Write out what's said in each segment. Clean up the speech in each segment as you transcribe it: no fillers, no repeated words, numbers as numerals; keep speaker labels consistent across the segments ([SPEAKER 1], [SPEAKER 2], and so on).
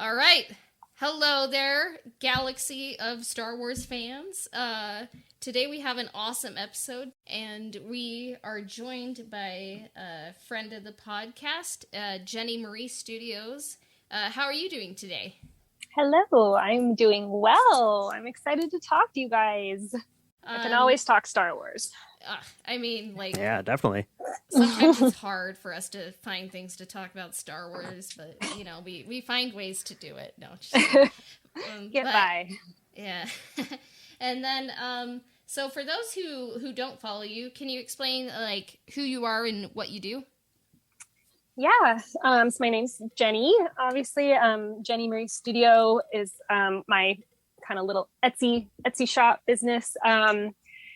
[SPEAKER 1] All right. Hello there, galaxy of Star Wars fans. Today we have an awesome episode, and we are joined by a friend of the podcast, JennieMarieStudios. How are you doing today?
[SPEAKER 2] Hello, I'm doing well. I'm excited to talk to you guys. I can always talk Star Wars.
[SPEAKER 3] Yeah, definitely.
[SPEAKER 1] Sometimes it's hard for us to find things to talk about Star Wars, but, we find ways to do it. No,
[SPEAKER 2] Get by.
[SPEAKER 1] Yeah. And then, so for those who don't follow you, can you explain, who you are and what you do?
[SPEAKER 2] Yeah, so my name's Jennie. Obviously, JennieMarieStudio is my kind of little Etsy shop business. And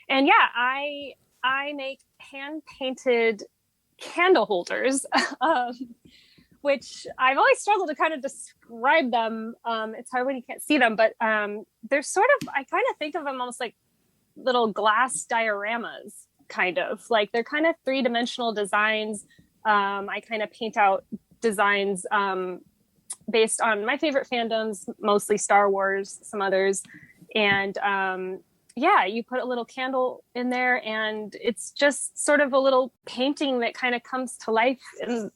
[SPEAKER 2] yeah, I make hand-painted candle holders, which I've always struggled to kind of describe them. It's hard when you can't see them, but they're sort of, I kind of think of them almost like little glass dioramas, kind of. Like they're kind of three-dimensional designs. I kind of paint out designs based on my favorite fandoms, mostly Star Wars, some others. And yeah, you put a little candle in there and it's just sort of a little painting that kind of comes to life in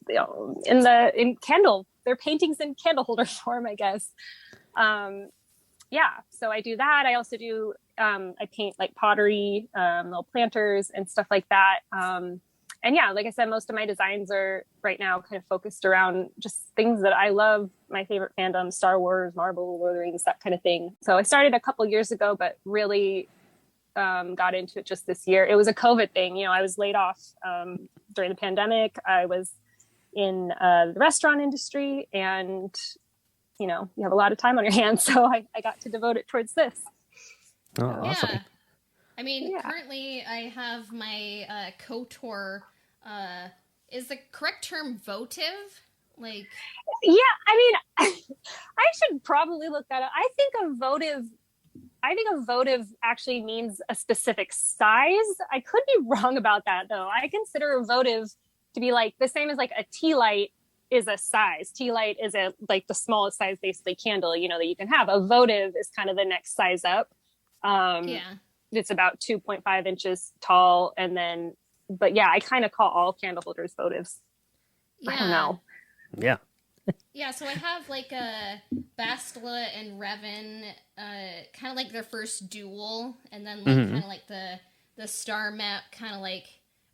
[SPEAKER 2] candle. They're paintings in candle holder form, I guess. Yeah, so I do that. I also do, I paint like pottery, little planters and stuff like that. And yeah, like I said, most of my designs are right now kind of focused around just things that I love, my favorite fandom, Star Wars, Marvel, Lord of the Rings, that kind of thing. So I started a couple years ago, but really got into it just this year. It was a COVID thing. I was laid off during the pandemic. I was in the restaurant industry and, you have a lot of time on your hands. So I got to devote it towards this.
[SPEAKER 3] Oh, awesome.
[SPEAKER 1] Yeah. Currently I have my KOTOR, is the correct term votive?
[SPEAKER 2] Yeah, I should probably look that up. I think a votive actually means a specific size. I could be wrong about that though. I consider a votive to be like the same as like a tea light is a size. Tea light is like the smallest size basically candle, that you can have. A votive is kind of the next size up.
[SPEAKER 1] Yeah.
[SPEAKER 2] It's about 2.5 inches tall. And then, but yeah, I kind of call all candle holders votives.
[SPEAKER 1] Yeah.
[SPEAKER 2] I don't know.
[SPEAKER 3] Yeah.
[SPEAKER 1] Yeah, so I have like a Bastila and Revan, kind of like their first duel, and then like kind of like the star map kind of like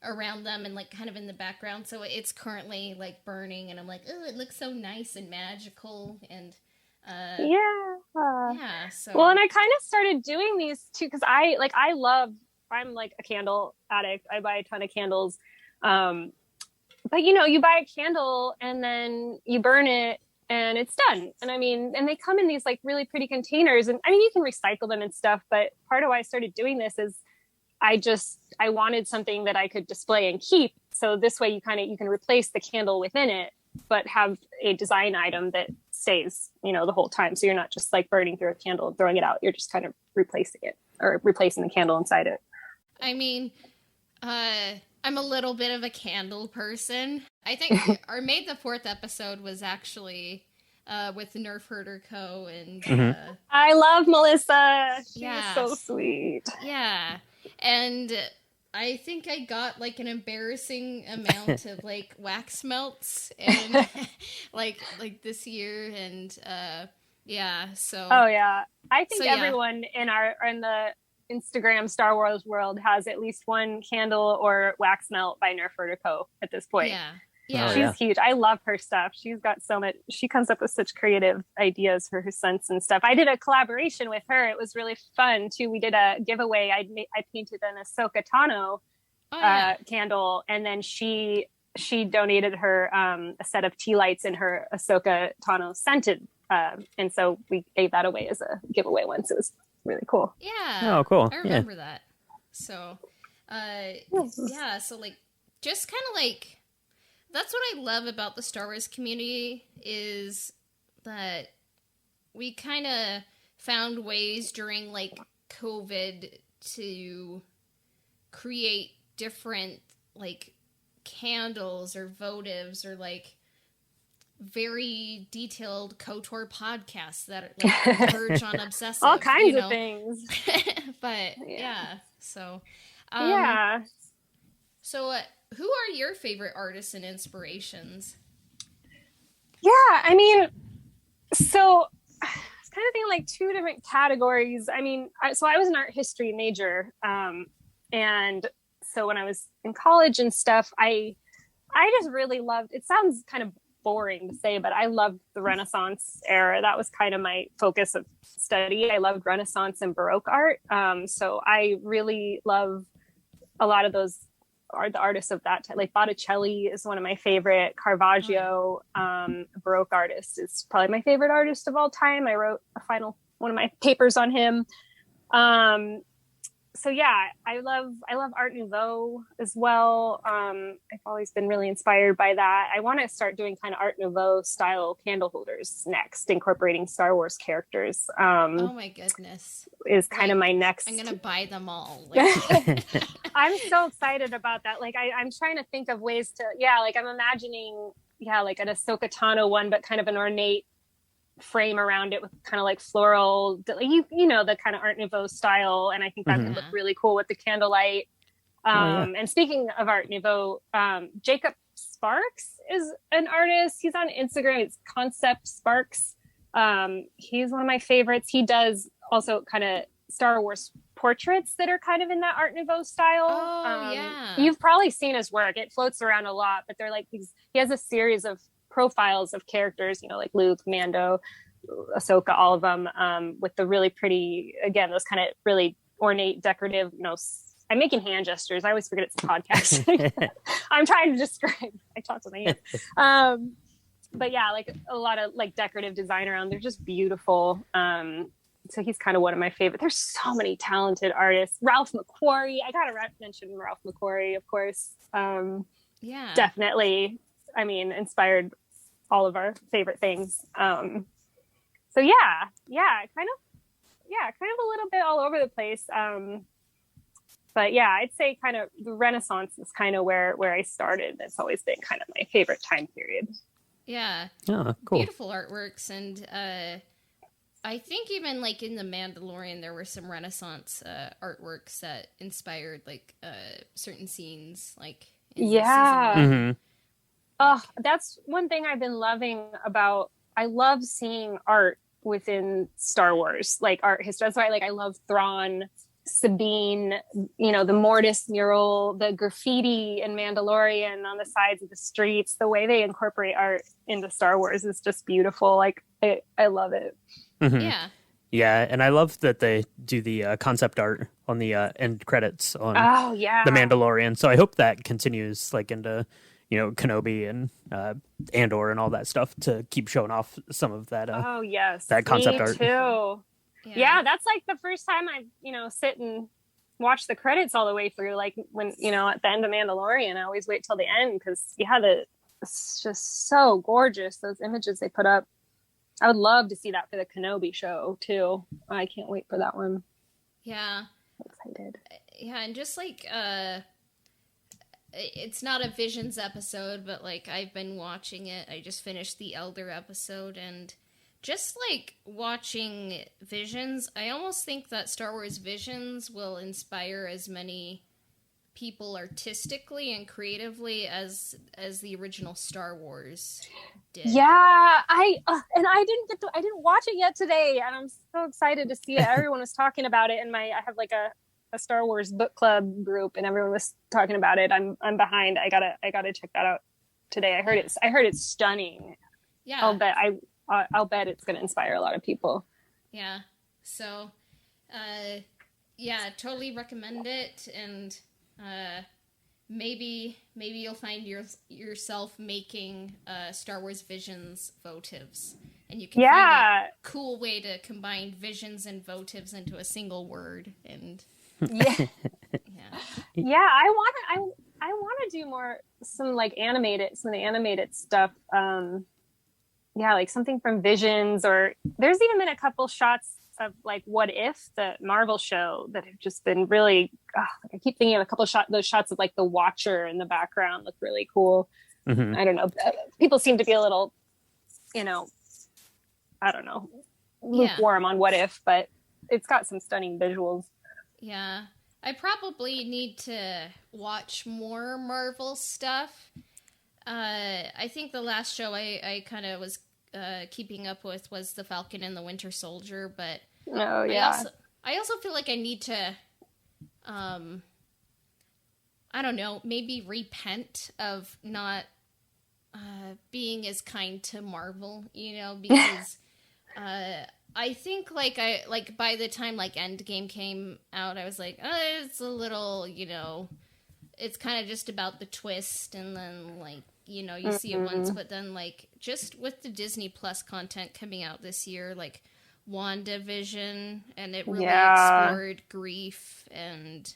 [SPEAKER 1] around them and like kind of in the background. So it's currently like burning, and I'm like, oh, it looks so nice and magical, and yeah. So
[SPEAKER 2] well, and I kind of started doing these too because I'm like a candle addict. I buy a ton of candles. But you buy a candle and then you burn it and it's done. And and they come in these like really pretty containers, and you can recycle them and stuff. But part of why I started doing this is I wanted something that I could display and keep. So this way you can replace the candle within it, but have a design item that stays, the whole time. So you're not just like burning through a candle and throwing it out. You're just kind of replacing it or replacing the candle inside it.
[SPEAKER 1] I'm a little bit of a candle person. I think our May the 4th episode was actually with Nerf Herder Co. And
[SPEAKER 2] I love Melissa. She's so sweght.
[SPEAKER 1] Yeah. And I think I got like an embarrassing amount of like wax melts and like this year, and yeah. So
[SPEAKER 2] oh yeah, I think everyone in the Instagram Star Wars world has at least one candle or wax melt by Nerf Herder Co. at this point.
[SPEAKER 1] Yeah,
[SPEAKER 2] she's huge. I love her stuff. She's got so much. She comes up with such creative ideas for her scents and stuff. I did a collaboration with her. It was really fun too. We did a giveaway. I painted an Ahsoka Tano candle, and then she donated her a set of tea lights in her Ahsoka Tano scented, and so we gave that away as a giveaway once. It was really cool.
[SPEAKER 1] Yeah.
[SPEAKER 3] Oh, cool.
[SPEAKER 1] I remember that. So, yeah. So like, just kind of like. That's what I love about the Star Wars community is that we kind of found ways during like COVID to create different like candles or votives or like very detailed KOTOR podcasts that like verge on obsessive.
[SPEAKER 2] All kinds of things.
[SPEAKER 1] But so So who are your favorite artists and inspirations?
[SPEAKER 2] Yeah, I mean, so it's kind of thinking like two different categories. I mean, so I was an art history major, and so when I was in college and stuff, I just really loved. It sounds kind of boring to say, but I loved the Renaissance era. That was kind of my focus of study. I loved Renaissance and Baroque art, so I really love a lot of those are the artists of that time. Like Botticelli is one of my favorite. Caravaggio, Baroque artist, is probably my favorite artist of all time. I wrote one of my papers on him. So yeah, I love Art Nouveau as well. I've always been really inspired by that. I want to start doing kind of Art Nouveau style candle holders next, incorporating Star Wars characters.
[SPEAKER 1] Oh my goodness.
[SPEAKER 2] Is kind of my next.
[SPEAKER 1] I'm going to buy them all.
[SPEAKER 2] I'm so excited about that. Like I'm trying to think of ways to, like I'm imagining, like an Ahsoka Tano one, but kind of an ornate frame around it with kind of like floral, you know, the kind of Art Nouveau style. And I think that could look really cool with the candlelight. And speaking of Art Nouveau, Jacob Sparks is an artist. He's on Instagram. It's Concept Sparks. He's one of my favorites. He does also kind of Star Wars portraits that are kind of in that Art Nouveau style. You've probably seen his work. It floats around a lot, but they're like he has a series of profiles of characters, you know, like Luke, Mando, Ahsoka, all of them, with the really pretty, again, those kind of really ornate, decorative, I'm making hand gestures. I always forget it's a podcast. I'm trying to describe, I talk with my hands. But yeah, like a lot of like decorative design around. They're just beautiful. So he's kind of one of my favorite. There's so many talented artists. Ralph McQuarrie. I got to mention Ralph McQuarrie, of course. Definitely. I mean, inspired all of our favorite things. So kind of a little bit all over the place. But yeah, I'd say kind of the Renaissance is kind of where I started. That's always been kind of my favorite time period.
[SPEAKER 1] Yeah.
[SPEAKER 3] Oh, cool.
[SPEAKER 1] Beautiful artworks. And I think even like in The Mandalorian, there were some Renaissance artworks that inspired like certain scenes. Like
[SPEAKER 2] Oh, that's one thing I've been loving about. I love seeing art within Star Wars, like art history. That's why I love Thrawn, Sabine, you know, the Mortis mural, the graffiti in Mandalorian on the sides of the streets. The way they incorporate art into Star Wars is just beautiful. Like I love it.
[SPEAKER 1] Yeah.
[SPEAKER 3] Yeah, and I love that they do the concept art on the end credits on The Mandalorian. So I hope that continues like into, you know, Kenobi and Andor and all that stuff to keep showing off some of that. That concept art
[SPEAKER 2] too. Yeah, that's like the first time I, sit and watch the credits all the way through. Like when, at the end of Mandalorian, I always wait till the end because it's just so gorgeous. Those images they put up. I would love to see that for the Kenobi show too. I can't wait for that one.
[SPEAKER 1] Yeah.
[SPEAKER 2] I'm excited.
[SPEAKER 1] Yeah, and just like it's not a Visions episode, but like I've been watching it. I just finished the Elder episode, and just like watching Visions, I almost think that Star Wars Visions will inspire as many people artistically and creatively as the original Star Wars did.
[SPEAKER 2] Yeah, I didn't watch it yet today, and I'm so excited to see it. Everyone was talking about it, and I have like a Star Wars book club group, and everyone was talking about it. I'm behind. I gotta check that out today. I heard it's stunning.
[SPEAKER 1] Yeah,
[SPEAKER 2] I'll bet it's gonna inspire a lot of people.
[SPEAKER 1] Yeah. So, totally recommend it, and maybe you'll find yourself making Star Wars Visions votives, and you can find a cool way to combine visions and votives into a single word. And I
[SPEAKER 2] want to do some of the animated stuff. Like something from Visions, or there's even been a couple shots of like What If, the Marvel show, that have just been really, I keep thinking of a couple of those shots of like the Watcher in the background look really cool. I don't know. People seem to be a little I don't know, lukewarm on What If, but it's got some stunning visuals.
[SPEAKER 1] Yeah. I probably need to watch more Marvel stuff. I think the last show I kind of was keeping up with was The Falcon and the Winter Soldier, but I also feel like I need to, I don't know, maybe repent of not being as kind to Marvel, because I think by the time Endgame came out, I was like, oh, it's a little, it's kind of just about the twist, and then you see it once, but then just with the Disney Plus content coming out this year, WandaVision, and it really explored grief and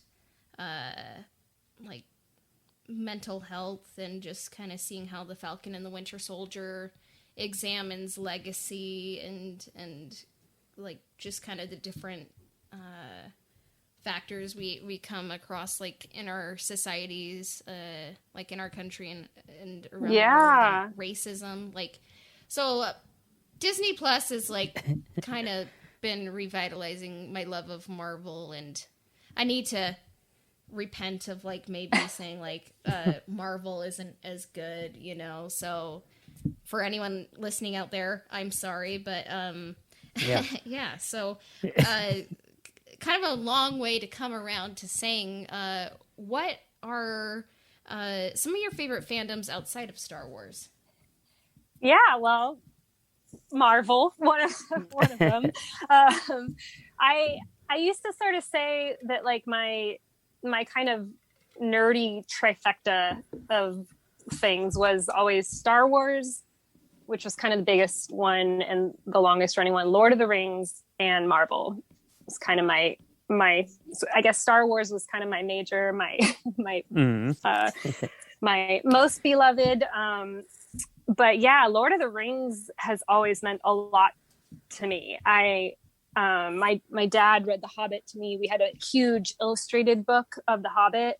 [SPEAKER 1] mental health, and just kind of seeing how the Falcon and the Winter Soldier examines legacy and just kind of the different factors we come across in our societies, in our country and around the world, and racism. So Disney Plus is kind of been revitalizing my love of Marvel, and I need to repent of maybe saying Marvel isn't as good, so for anyone listening out there, I'm sorry, but so kind of a long way to come around to saying what are some of your favorite fandoms outside of Star Wars?
[SPEAKER 2] Well, Marvel, one of them. I used to sort of say that my kind of nerdy trifecta of things was always Star Wars, which was kind of the biggest one and the longest running one, Lord of the Rings, and Marvel. It's kind of my I guess Star Wars was kind of my major, my most beloved. But yeah, Lord of the Rings has always meant a lot to me. My dad read The Hobbit to me. We had a huge illustrated book of The Hobbit.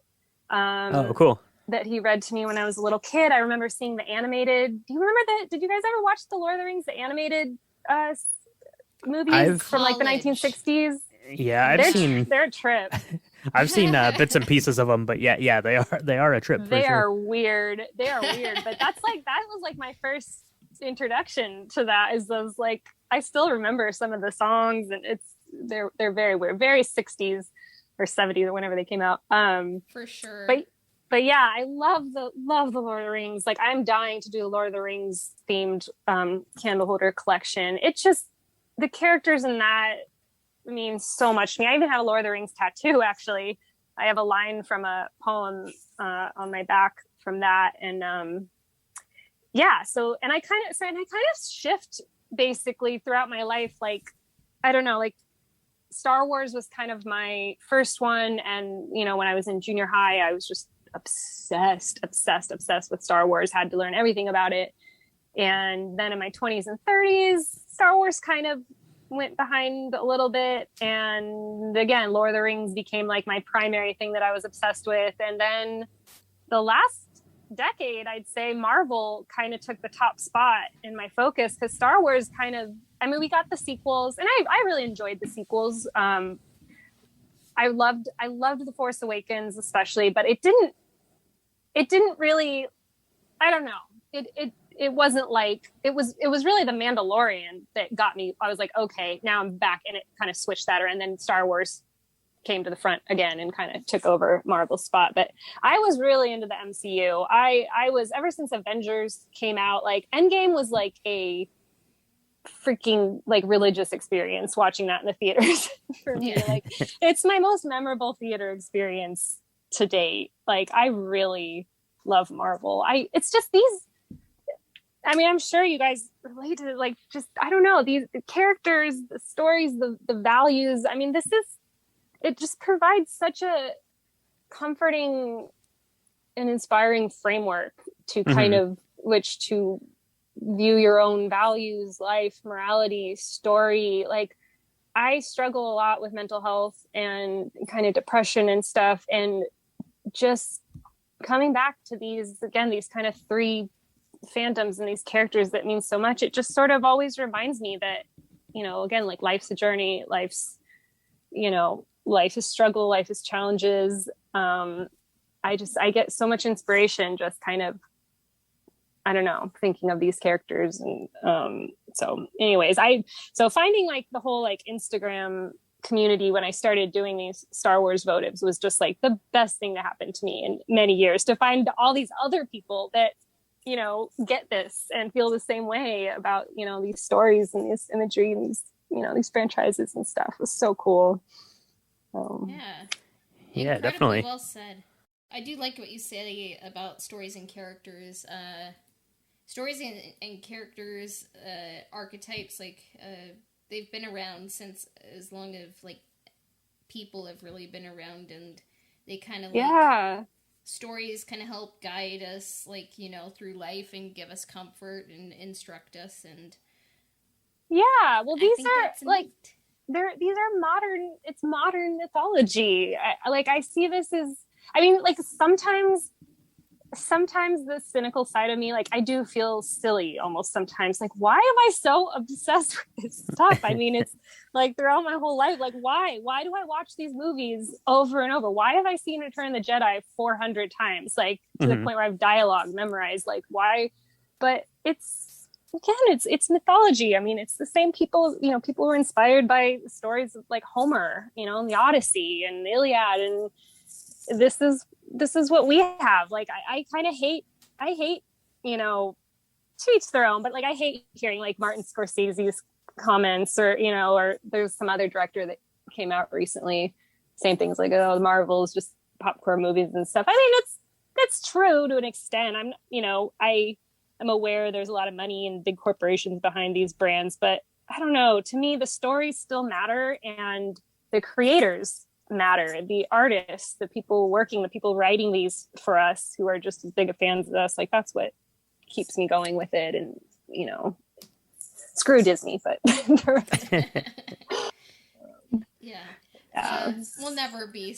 [SPEAKER 3] Oh, cool.
[SPEAKER 2] That he read to me when I was a little kid. I remember seeing the animated. Do you remember that? Did you guys ever watch the Lord of the Rings, the animated movies from the 1960s?
[SPEAKER 3] Yeah,
[SPEAKER 2] they're a trip.
[SPEAKER 3] I've seen bits and pieces of them, but yeah, they are a trip.
[SPEAKER 2] They are weird. They are weird, but that was my first introduction to that. Is those I still remember some of the songs, and they're very weird, very 60s or 70s or whenever they came out.
[SPEAKER 1] For sure.
[SPEAKER 2] But yeah, I love the Lord of the Rings. I'm dying to do a Lord of the Rings themed candle holder collection. It's just the characters in that mean so much to me. I even have a Lord of the Rings tattoo. Actually, I have a line from a poem on my back from that, and So I kind of shift basically throughout my life. I don't know, Star Wars was kind of my first one, and when I was in junior high, I was just obsessed with Star Wars, had to learn everything about it. And then in my 20s and 30s, Star Wars kind of went behind a little bit, and again, Lord of the Rings became my primary thing that I was obsessed with. And then the last decade, I'd say Marvel kind of took the top spot in my focus, because Star Wars we got the sequels, and I really enjoyed the sequels. I loved The Force Awakens especially, but it didn't really, I don't know. It wasn't it was really The Mandalorian that got me. I was like, okay, now I'm back, and it kind of switched that around. And then Star Wars came to the front again and kind of took over Marvel's spot. But I was really into the MCU. I was, ever since Avengers came out, Endgame was a freaking religious experience watching that in the theaters for me. It's my most memorable theater experience to date. I really love Marvel. It's just these, I'm sure you guys relate to I don't know, the characters, the stories, the values. It just provides such a comforting and inspiring framework to kind of which to view your own values, life, morality, story. I struggle a lot with mental health and kind of depression and stuff, and just coming back to these kind of three fandoms and these characters that mean so much, it just sort of always reminds me that, you know, again, like life's a journey, life's, you know, life is struggle, life is challenges. I get so much inspiration just kind of, I don't know, thinking of these characters. And so anyways, so finding like the whole like Instagram community when I started doing these Star Wars votives was just like the best thing to happen to me in many years, to find all these other people that, you know, get this and feel the same way about, you know, these stories and this imagery and these, you know, these franchises and stuff. It was so cool.
[SPEAKER 3] Yeah, definitely.
[SPEAKER 1] Well said. I do like what you say about stories and characters. Stories and characters, archetypes, like, they've been around since as long as, like, people have really been around, and they kind of, like, stories kind of help guide us, like, you know, through life and give us comfort and instruct us, and...
[SPEAKER 2] Yeah, well, these are, like... These are modern, it's modern mythology. I see this as, I mean, like sometimes the cynical side of me, like I do feel silly almost sometimes. Like, why am I so obsessed with this stuff? I mean, it's like throughout my whole life, like why do I watch these movies over and over? Why have I seen Return of the Jedi 400 times? Like to the point where I have dialogue memorized, like why? But it's mythology. I mean, it's the same people, you know, people were inspired by stories of like Homer, you know, and the Odyssey and the Iliad. And this is what we have. Like, I kind of hate, you know, to each their own, but like, I hate hearing like Martin Scorsese's comments or, you know, or there's some other director that came out recently, same things like, oh, the Marvels, just popcorn movies and stuff. I mean, that's true to an extent. I'm aware there's a lot of money and big corporations behind these brands, but I don't know. To me, the stories still matter and the creators matter. The artists, the people working, the people writing these for us who are just as big of fans as us, like that's what keeps me going with it. And, you know, screw Disney, but
[SPEAKER 1] yeah. We'll never be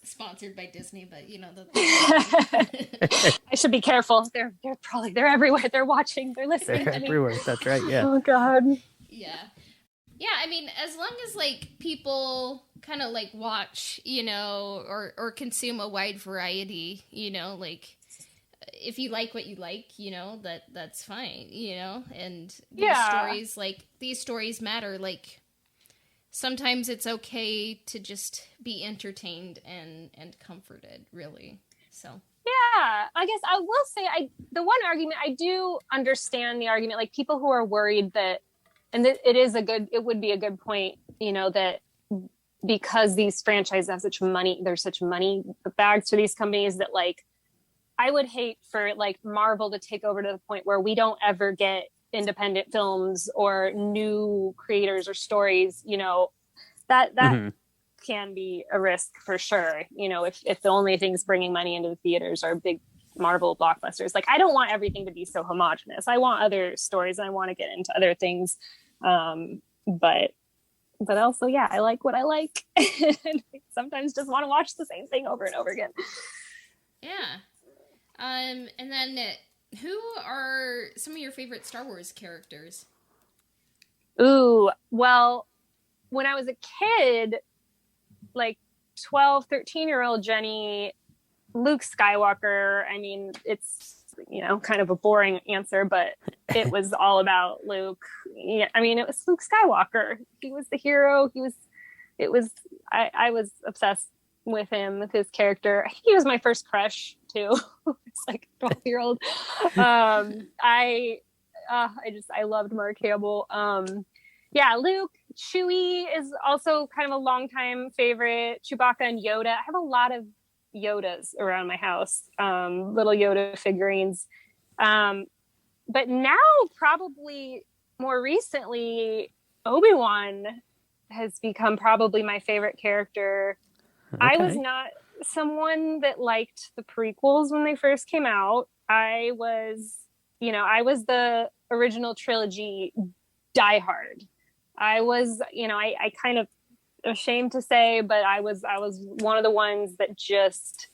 [SPEAKER 1] sponsored by Disney, but you know
[SPEAKER 2] I should be careful. They're everywhere. They're watching. They're listening.
[SPEAKER 3] They're everywhere. That's right. Yeah.
[SPEAKER 2] Oh God.
[SPEAKER 1] Yeah. I mean, as long as like people kind of like watch, you know, or consume a wide variety, you know, like if you like what you like, you know, that's fine, you know, and these stories matter. Like sometimes it's okay to just be entertained and comforted, really. So
[SPEAKER 2] yeah, I guess I will say the one argument I do understand the argument, like people who are worried that, and it would be a good point, you know, that because these franchises have such money, there's such money bags for these companies that like, I would hate for like Marvel to take over to the point where we don't ever get independent films or new creators or stories, you know, that can be a risk for sure. You know, if the only things bringing money into the theaters are big Marvel blockbusters, like I don't want everything to be so homogenous. I want other stories and I want to get into other things. But also, yeah, I like what I like. And I sometimes just want to watch the same thing over and over again.
[SPEAKER 1] Yeah. And then who are some of your favorite Star Wars characters?
[SPEAKER 2] Ooh, well, when I was a kid, like 12, 13-year-old Jenny, Luke Skywalker. I mean, it's, you know, kind of a boring answer, but it was all about Luke. Yeah, I mean, it was Luke Skywalker. He was the hero. I was obsessed with him, with his character. He was my first crush too. It's like 12-year-old. I loved Mark Hamill. Luke. Chewie is also kind of a longtime favorite. Chewbacca and Yoda. I have a lot of Yodas around my house, little Yoda figurines. But now, probably more recently, Obi-Wan has become probably my favorite character. Okay. I was not someone that liked the prequels when they first came out. I was the original trilogy diehard. I was, you know, I kind of ashamed to say, but I was one of the ones that just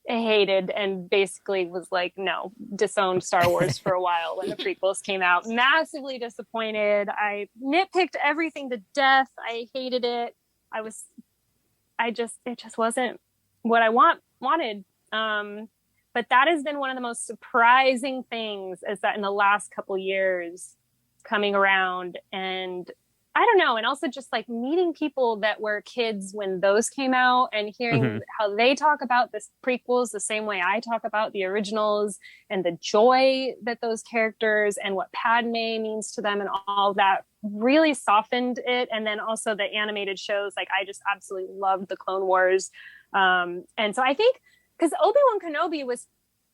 [SPEAKER 2] hated and basically was like, no, disowned Star Wars for a while when the prequels came out. Massively disappointed. I nitpicked everything to death. I hated it. It just wasn't what I wanted. But that has been one of the most surprising things, is that in the last couple years coming around, and I don't know. And also just like meeting people that were kids when those came out and hearing how they talk about the prequels the same way I talk about the originals, and the joy that those characters and what Padme means to them and all that really softened it. And then also the animated shows, like I just absolutely loved the Clone Wars. And so I think because Obi-Wan Kenobi was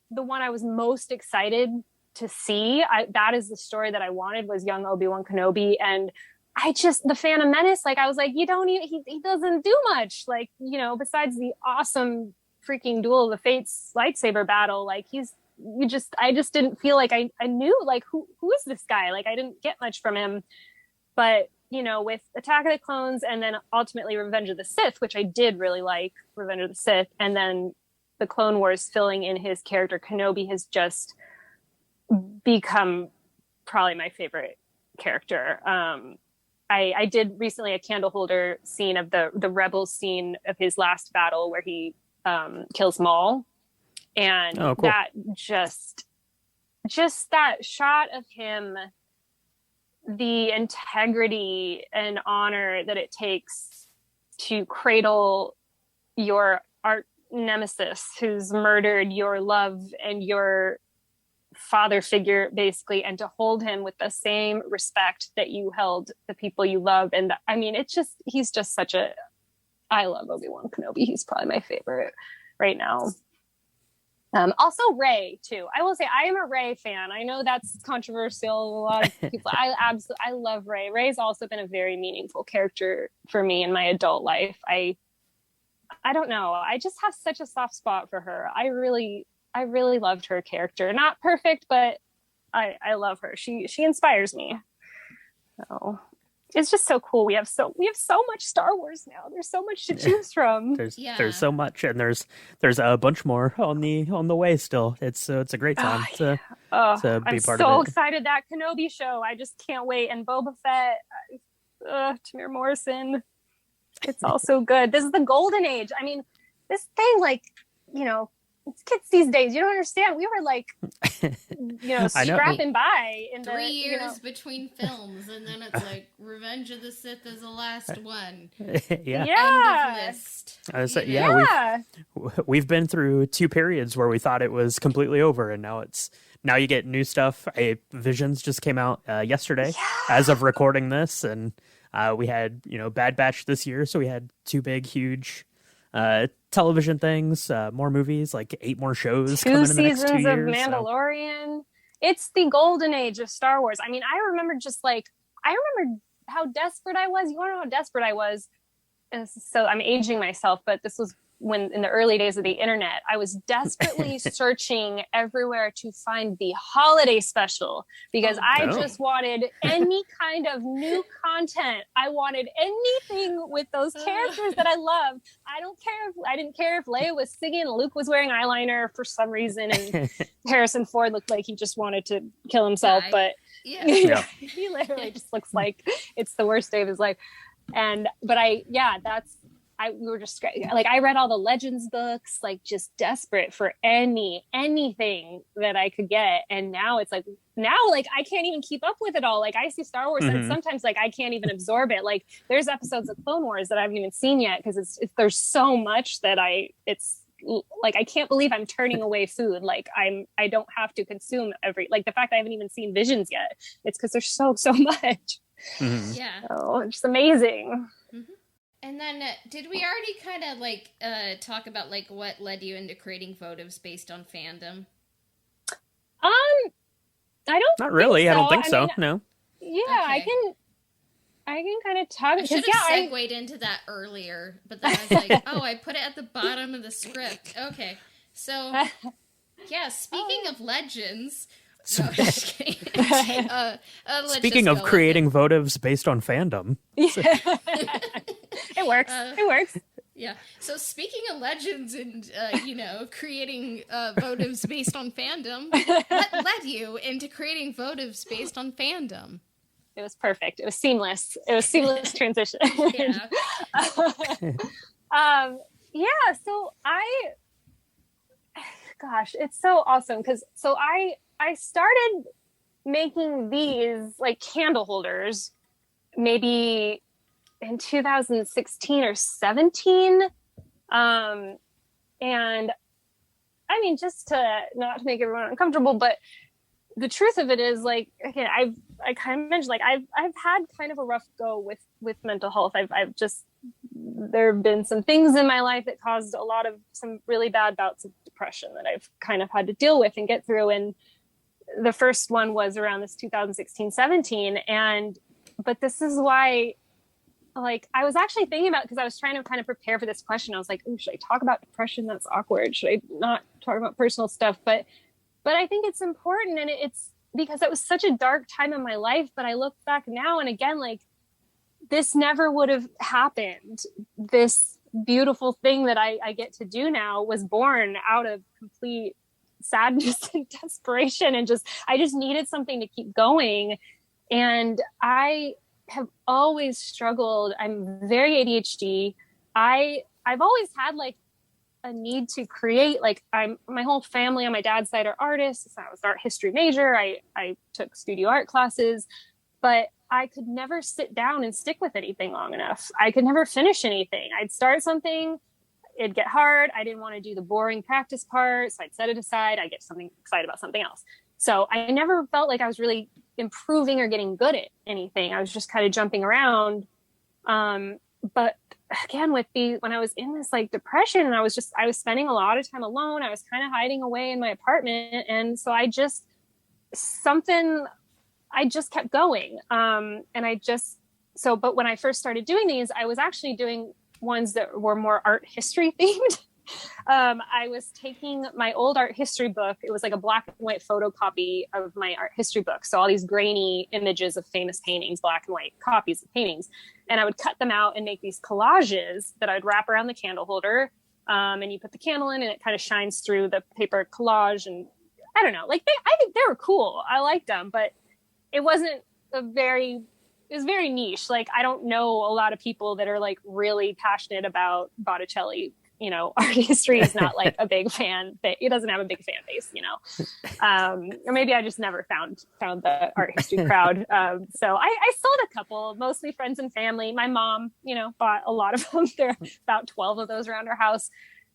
[SPEAKER 2] the one I was most excited to see. That is the story that I wanted, was young Obi-Wan Kenobi. And the Phantom Menace, like I was like, he doesn't do much, like, you know, besides the awesome freaking Duel of the Fates lightsaber battle. Like I just didn't feel like I knew, like, who is this guy? Like I didn't get much from him. But, you know, with Attack of the Clones and then ultimately Revenge of the Sith, which I did really like, Revenge of the Sith, and then the Clone Wars filling in his character, Kenobi has just become probably my favorite character. I did recently a candle holder scene of the Rebels scene of his last battle where he kills Maul. And cool. That just that shot of him, the integrity and honor that it takes to cradle your arch nemesis who's murdered your love and your father figure, basically, and to hold him with the same respect that you held the people you love. And I mean, he's just I love Obi-Wan Kenobi. He's probably my favorite right now. Also Rey too. I will say I am a Rey fan. I know that's controversial. A lot of people, I love Rey. Rey's also been a very meaningful character for me in my adult life. I don't know. I just have such a soft spot for her. I really loved her character. Not perfect, but I love her. She inspires me. So it's just so cool. We have so much Star Wars now. There's so much to choose from.
[SPEAKER 3] There's so much, and there's a bunch more on the way still. It's a great time to be
[SPEAKER 2] I'm
[SPEAKER 3] part of it.
[SPEAKER 2] I'm so excited, that Kenobi show. I just can't wait. And Boba Fett, Tamir Morrison. It's all so good. This is the golden age. I mean, this thing, like, you know, it's kids these days. You don't understand. We were like, you know, scrapping by in
[SPEAKER 1] 3 years between films, and then it's like Revenge of the Sith is the last one.
[SPEAKER 3] Yeah.
[SPEAKER 1] End of list.
[SPEAKER 3] We've been through 2 periods where we thought it was completely over, and now you get new stuff. Visions just came out yesterday, as of recording this, and we had, you know, Bad Batch this year, so we had 2 big, huge television things, more movies, like 8 more shows coming in the next 2 years.
[SPEAKER 2] 2 seasons of Mandalorian. So. It's the golden age of Star Wars. I mean, I remember how desperate I was. You want to know how desperate I was? So I'm aging myself, but this was when in the early days of the internet, I was desperately searching everywhere to find the holiday special, because I just wanted any kind of new content. I wanted anything with those characters that I love. I didn't care if Leia was singing and Luke was wearing eyeliner for some reason, and Harrison Ford looked like he just wanted to kill himself, but he literally just looks like it's the worst day of his life. We were just like, I read all the Legends books, like just desperate for anything that I could get. And now it's like, I can't even keep up with it all. Like I see Star Wars and sometimes like I can't even absorb it. Like there's episodes of Clone Wars that I haven't even seen yet, because there's so much that it's like, I can't believe I'm turning away food. Like I don't have to consume like the fact that I haven't even seen Visions yet. It's because there's so much.
[SPEAKER 1] Yeah.
[SPEAKER 2] So it's just amazing.
[SPEAKER 1] And then, did we already kind of, like, talk about, like, what led you into creating Votives based on fandom?
[SPEAKER 2] I don't
[SPEAKER 3] Not really.
[SPEAKER 2] So.
[SPEAKER 3] I don't think so. No.
[SPEAKER 2] Yeah, okay. I can kind of talk.
[SPEAKER 1] I should have segued into that earlier, but then I was like, I put it at the bottom of the script. Okay. So, yeah, speaking of Legends... No, just kidding.
[SPEAKER 3] Speaking of creating votives based on fandom.
[SPEAKER 2] It works.
[SPEAKER 1] Yeah. So speaking of legends and, creating votives based on fandom, what led you into creating votives based on fandom?
[SPEAKER 2] It was perfect. It was seamless. It was seamless transition.
[SPEAKER 1] Yeah.
[SPEAKER 2] So gosh, it's so awesome. I started making these like candle holders maybe in 2016 or 17. And I mean, just to not to make everyone uncomfortable, but the truth of it is, like, again, I kind of mentioned, like, I've had kind of a rough go with mental health. There have been some things in my life that caused some really bad bouts of depression that I've kind of had to deal with and get through. And the first one was around this 2016-17. But this is why, like, I was actually thinking about, because I was trying to kind of prepare for this question. I was like, oh, should I talk about depression? That's awkward. Should I not talk about personal stuff? But I think it's important, and it's because it was such a dark time in my life. But I look back now, and again, like, this never would have happened. This beautiful thing that I get to do now was born out of complete sadness and desperation, and I just needed something to keep going. And I have always struggled. I'm very ADHD. I've always had like a need to create. Like, my whole family on my dad's side are artists. I was an art history major. I took studio art classes, but I could never sit down and stick with anything long enough. I could never finish anything. I'd start something, it'd get hard. I didn't want to do the boring practice part, so I'd set it aside. I'd get something excited about something else. So I never felt like I was really improving or getting good at anything. I was just kind of jumping around. But again, when I was in this like depression, and I was spending a lot of time alone. I was kind of hiding away in my apartment. And so I just kept going. But when I first started doing these, I was actually doing ones that were more art history themed. I was taking my old art history book. It was like a black and white photocopy of my art history book. So all these grainy images of famous paintings, black and white copies of paintings. And I would cut them out and make these collages that I'd wrap around the candle holder. And you put the candle in, and it kind of shines through the paper collage. And I don't know, like I think they were cool. I liked them, but it wasn't it was very niche. Like, I don't know a lot of people that are like really passionate about Botticelli. Art history is not like a big fan. It doesn't have a big fan base, or maybe I just never found the art history crowd. So I sold a couple, mostly friends and family. My mom, bought a lot of them. There are about 12 of those around our house.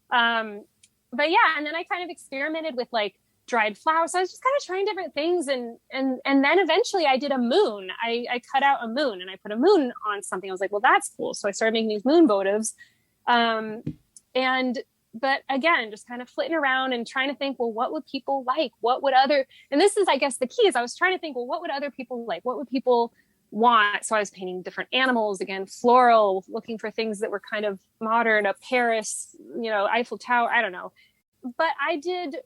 [SPEAKER 2] But yeah, and then I kind of experimented with like dried flowers. So I was just kind of trying different things. And then eventually I did a moon. I cut out a moon and I put a moon on something. I was like, well, that's cool. So I started making these moon votives. But again, just kind of flitting around and trying to think, well, what would people like? And this is, I guess, the key is I was trying to think, well, what would other people like? What would people want? So I was painting different animals, again, floral, looking for things that were kind of modern, a Paris, Eiffel Tower, I don't know. But I did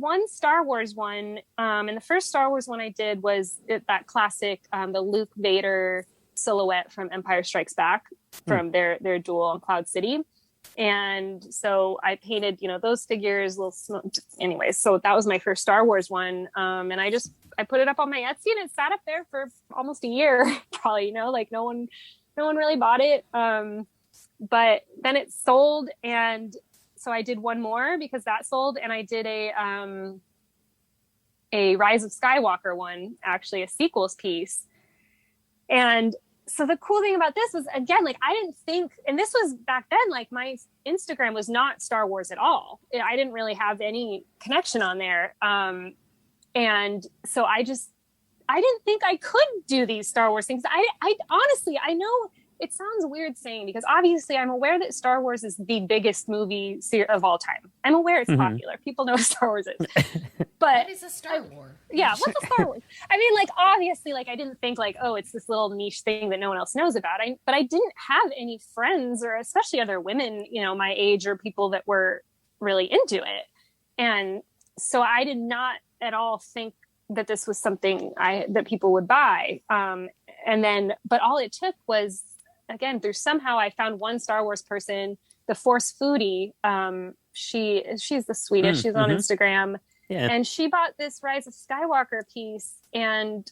[SPEAKER 2] one Star Wars one. And the first Star Wars one I did was that classic, the Luke Vader silhouette from Empire Strikes Back, from their duel on Cloud City. And so I painted, those figures, anyways. So that was my first Star Wars one. And I put it up on my Etsy, and it sat up there for almost a year, probably, like no one really bought it. But then it sold. And so I did one more because that sold. And I did a Rise of Skywalker one, actually a sequels piece. And so the cool thing about this was, again, like, I didn't think, and this was back then, like, my Instagram was not Star Wars at all. I didn't really have any connection on there. And so I didn't think I could do these Star Wars things. I honestly, I know it sounds weird saying, because obviously I'm aware that Star Wars is the biggest movie of all time. I'm aware it's popular. People know what Star Wars is. But
[SPEAKER 1] what is a Star Wars?
[SPEAKER 2] Yeah, what's a Star Wars? I mean, like, obviously, like, I didn't think like, oh, it's this little niche thing that no one else knows about. But I didn't have any friends, or especially other women, my age, or people that were really into it. And so I did not at all think that this was something that people would buy. But all it took was again, through somehow I found one Star Wars person, the Force Foodie. She's the sweetest. She's on Instagram.
[SPEAKER 3] Yeah.
[SPEAKER 2] And she bought this Rise of Skywalker piece and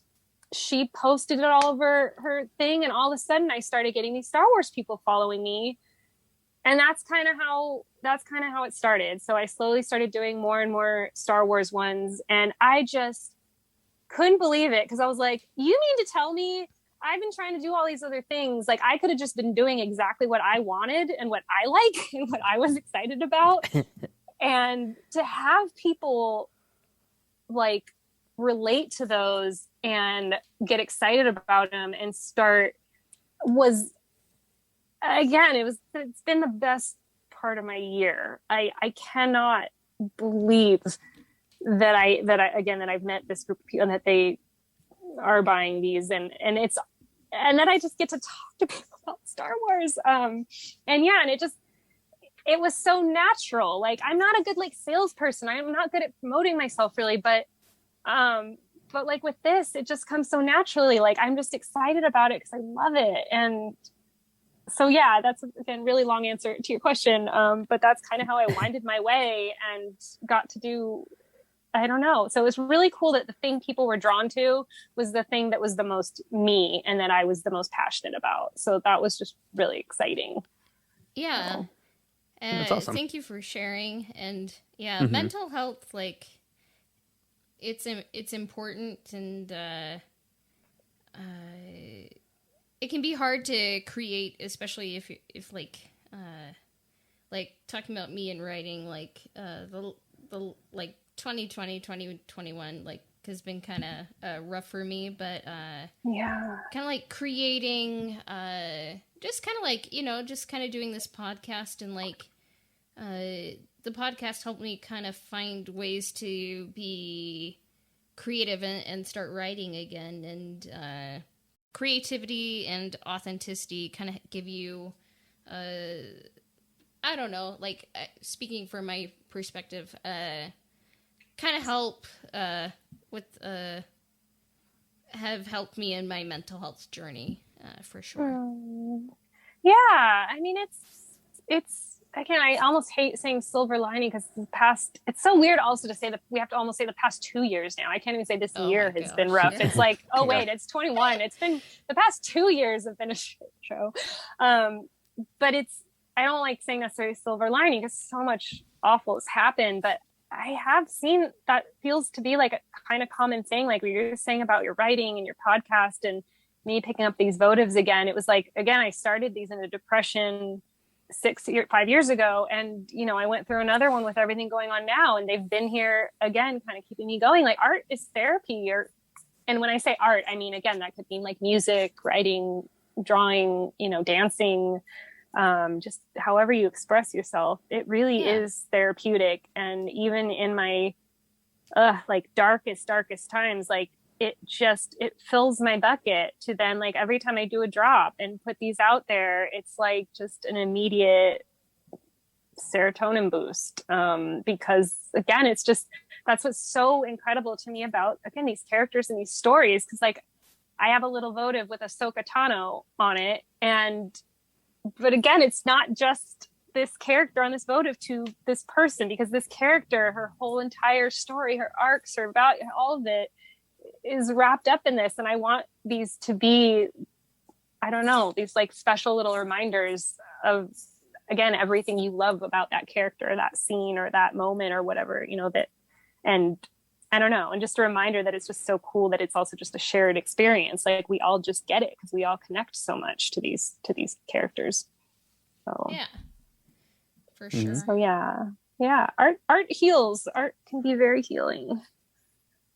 [SPEAKER 2] she posted it all over her thing. And all of a sudden I started getting these Star Wars people following me. And that's kind of how it started. So I slowly started doing more and more Star Wars ones. And I just couldn't believe it. Cause I was like, you mean to tell me I've been trying to do all these other things? Like I could have just been doing exactly what I wanted and what I like and what I was excited about. And to have people like relate to those and get excited about them and start was, again, it's been the best part of my year. I cannot believe that I've met this group of people and that they are buying these and that I just get to talk to people about Star Wars. And it was so natural. Like I'm not a good like salesperson. I'm not good at promoting myself really, but like with this, it just comes so naturally. Like I'm just excited about it because I love it. And so yeah, that's again really long answer to your question. But that's kind of how I winded my way and got to do. I don't know. So it was really cool that the thing people were drawn to was the thing that was the most me and that I was the most passionate about. So that was just really exciting.
[SPEAKER 1] Yeah.
[SPEAKER 2] So.
[SPEAKER 1] That's awesome. Thank you for sharing. And yeah, mental health, like it's important and it can be hard to create, especially if like talking about me and writing, like the like 2020, 2021, like has been kind of rough for me, but kind of like creating, just kind of like, just kind of doing this podcast and like the podcast helped me kind of find ways to be creative and start writing again, and creativity and authenticity kind of give you I don't know, like speaking from my perspective, kind of help with have helped me in my mental health journey for sure.
[SPEAKER 2] Yeah, I mean it's again, I almost hate saying silver lining because it's so weird also to say that we have to almost say the past 2 years now. I can't even say this year has been rough. It's like, oh wait, it's 21. It's been the past 2 years have been a shit show. But I don't like saying necessarily silver lining because so much awful has happened, but I have seen that feels to be like a kind of common thing. Like we were saying about your writing and your podcast and me picking up these votives again. It was like, again, I started these in a depression 5 years ago. And, I went through another one with everything going on now. And they've been here again, kind of keeping me going. Like art is therapy and when I say art, I mean, again, that could mean like music, writing, drawing, dancing, just however you express yourself. It really is therapeutic. And even in my, like darkest times, like it fills my bucket to then like every time I do a drop and put these out there, it's like just an immediate serotonin boost. Because again, it's just, that's what's so incredible to me about, again, these characters and these stories. Cause like I have a little votive with Ahsoka Tano on it. But again, it's not just this character on this votive to this person, because this character, her whole entire story, her arcs, her value, all of it is wrapped up in this. And I want these to be, I don't know, these like special little reminders of, again, everything you love about that character, that scene or that moment or whatever, that, and I don't know. And just a reminder that it's just so cool that it's also just a shared experience. Like we all just get it because we all connect so much to these characters. So
[SPEAKER 1] yeah, for sure.
[SPEAKER 2] So yeah. Art heals. Art can be very healing.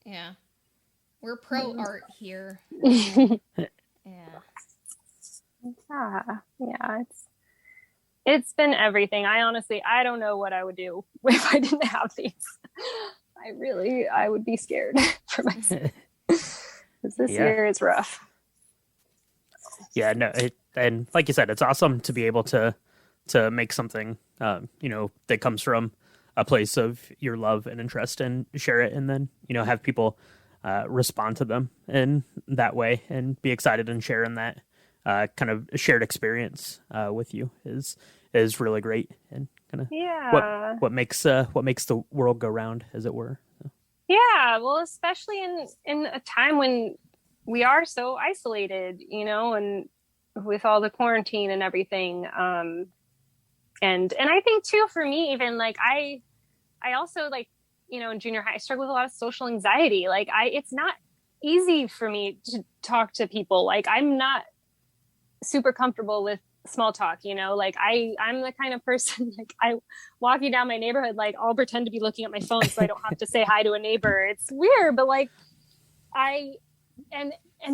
[SPEAKER 1] Yeah. We're pro art here. Yeah.
[SPEAKER 2] It's been everything. I don't know what I would do if I didn't have these. I would be scared for myself. Because this year is rough.
[SPEAKER 3] Yeah, no, and like you said, it's awesome to be able to make something, that comes from a place of your love and interest and share it, and then, have people respond to them in that way and be excited and share in that. kind of shared experience with you is really great, and kind of what makes the world go round, as it were.
[SPEAKER 2] Yeah, well, especially in a time when we are so isolated, and with all the quarantine and everything. And I think too, for me, even like I also, like, in junior high, I struggled with a lot of social anxiety. Like it's not easy for me to talk to people. Like I'm not super comfortable with small talk, like I'm the kind of person, like I walking down my neighborhood, like I'll pretend to be looking at my phone so I don't have to say hi to a neighbor. It's weird, but like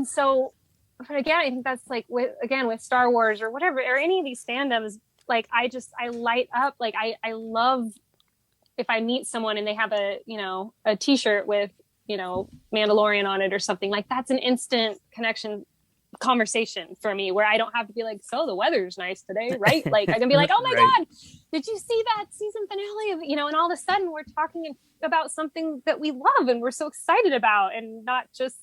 [SPEAKER 2] so, but again, I think that's like with Star Wars or whatever, or any of these fandoms, like I light up. Like I love if I meet someone and they have a t-shirt with, Mandalorian on it or something, like that's an instant conversation for me, where I don't have to be like, so the weather's nice today, right? Like I can be like, oh my God, did you see that season finale of, and all of a sudden we're talking about something that we love and we're so excited about, and not just,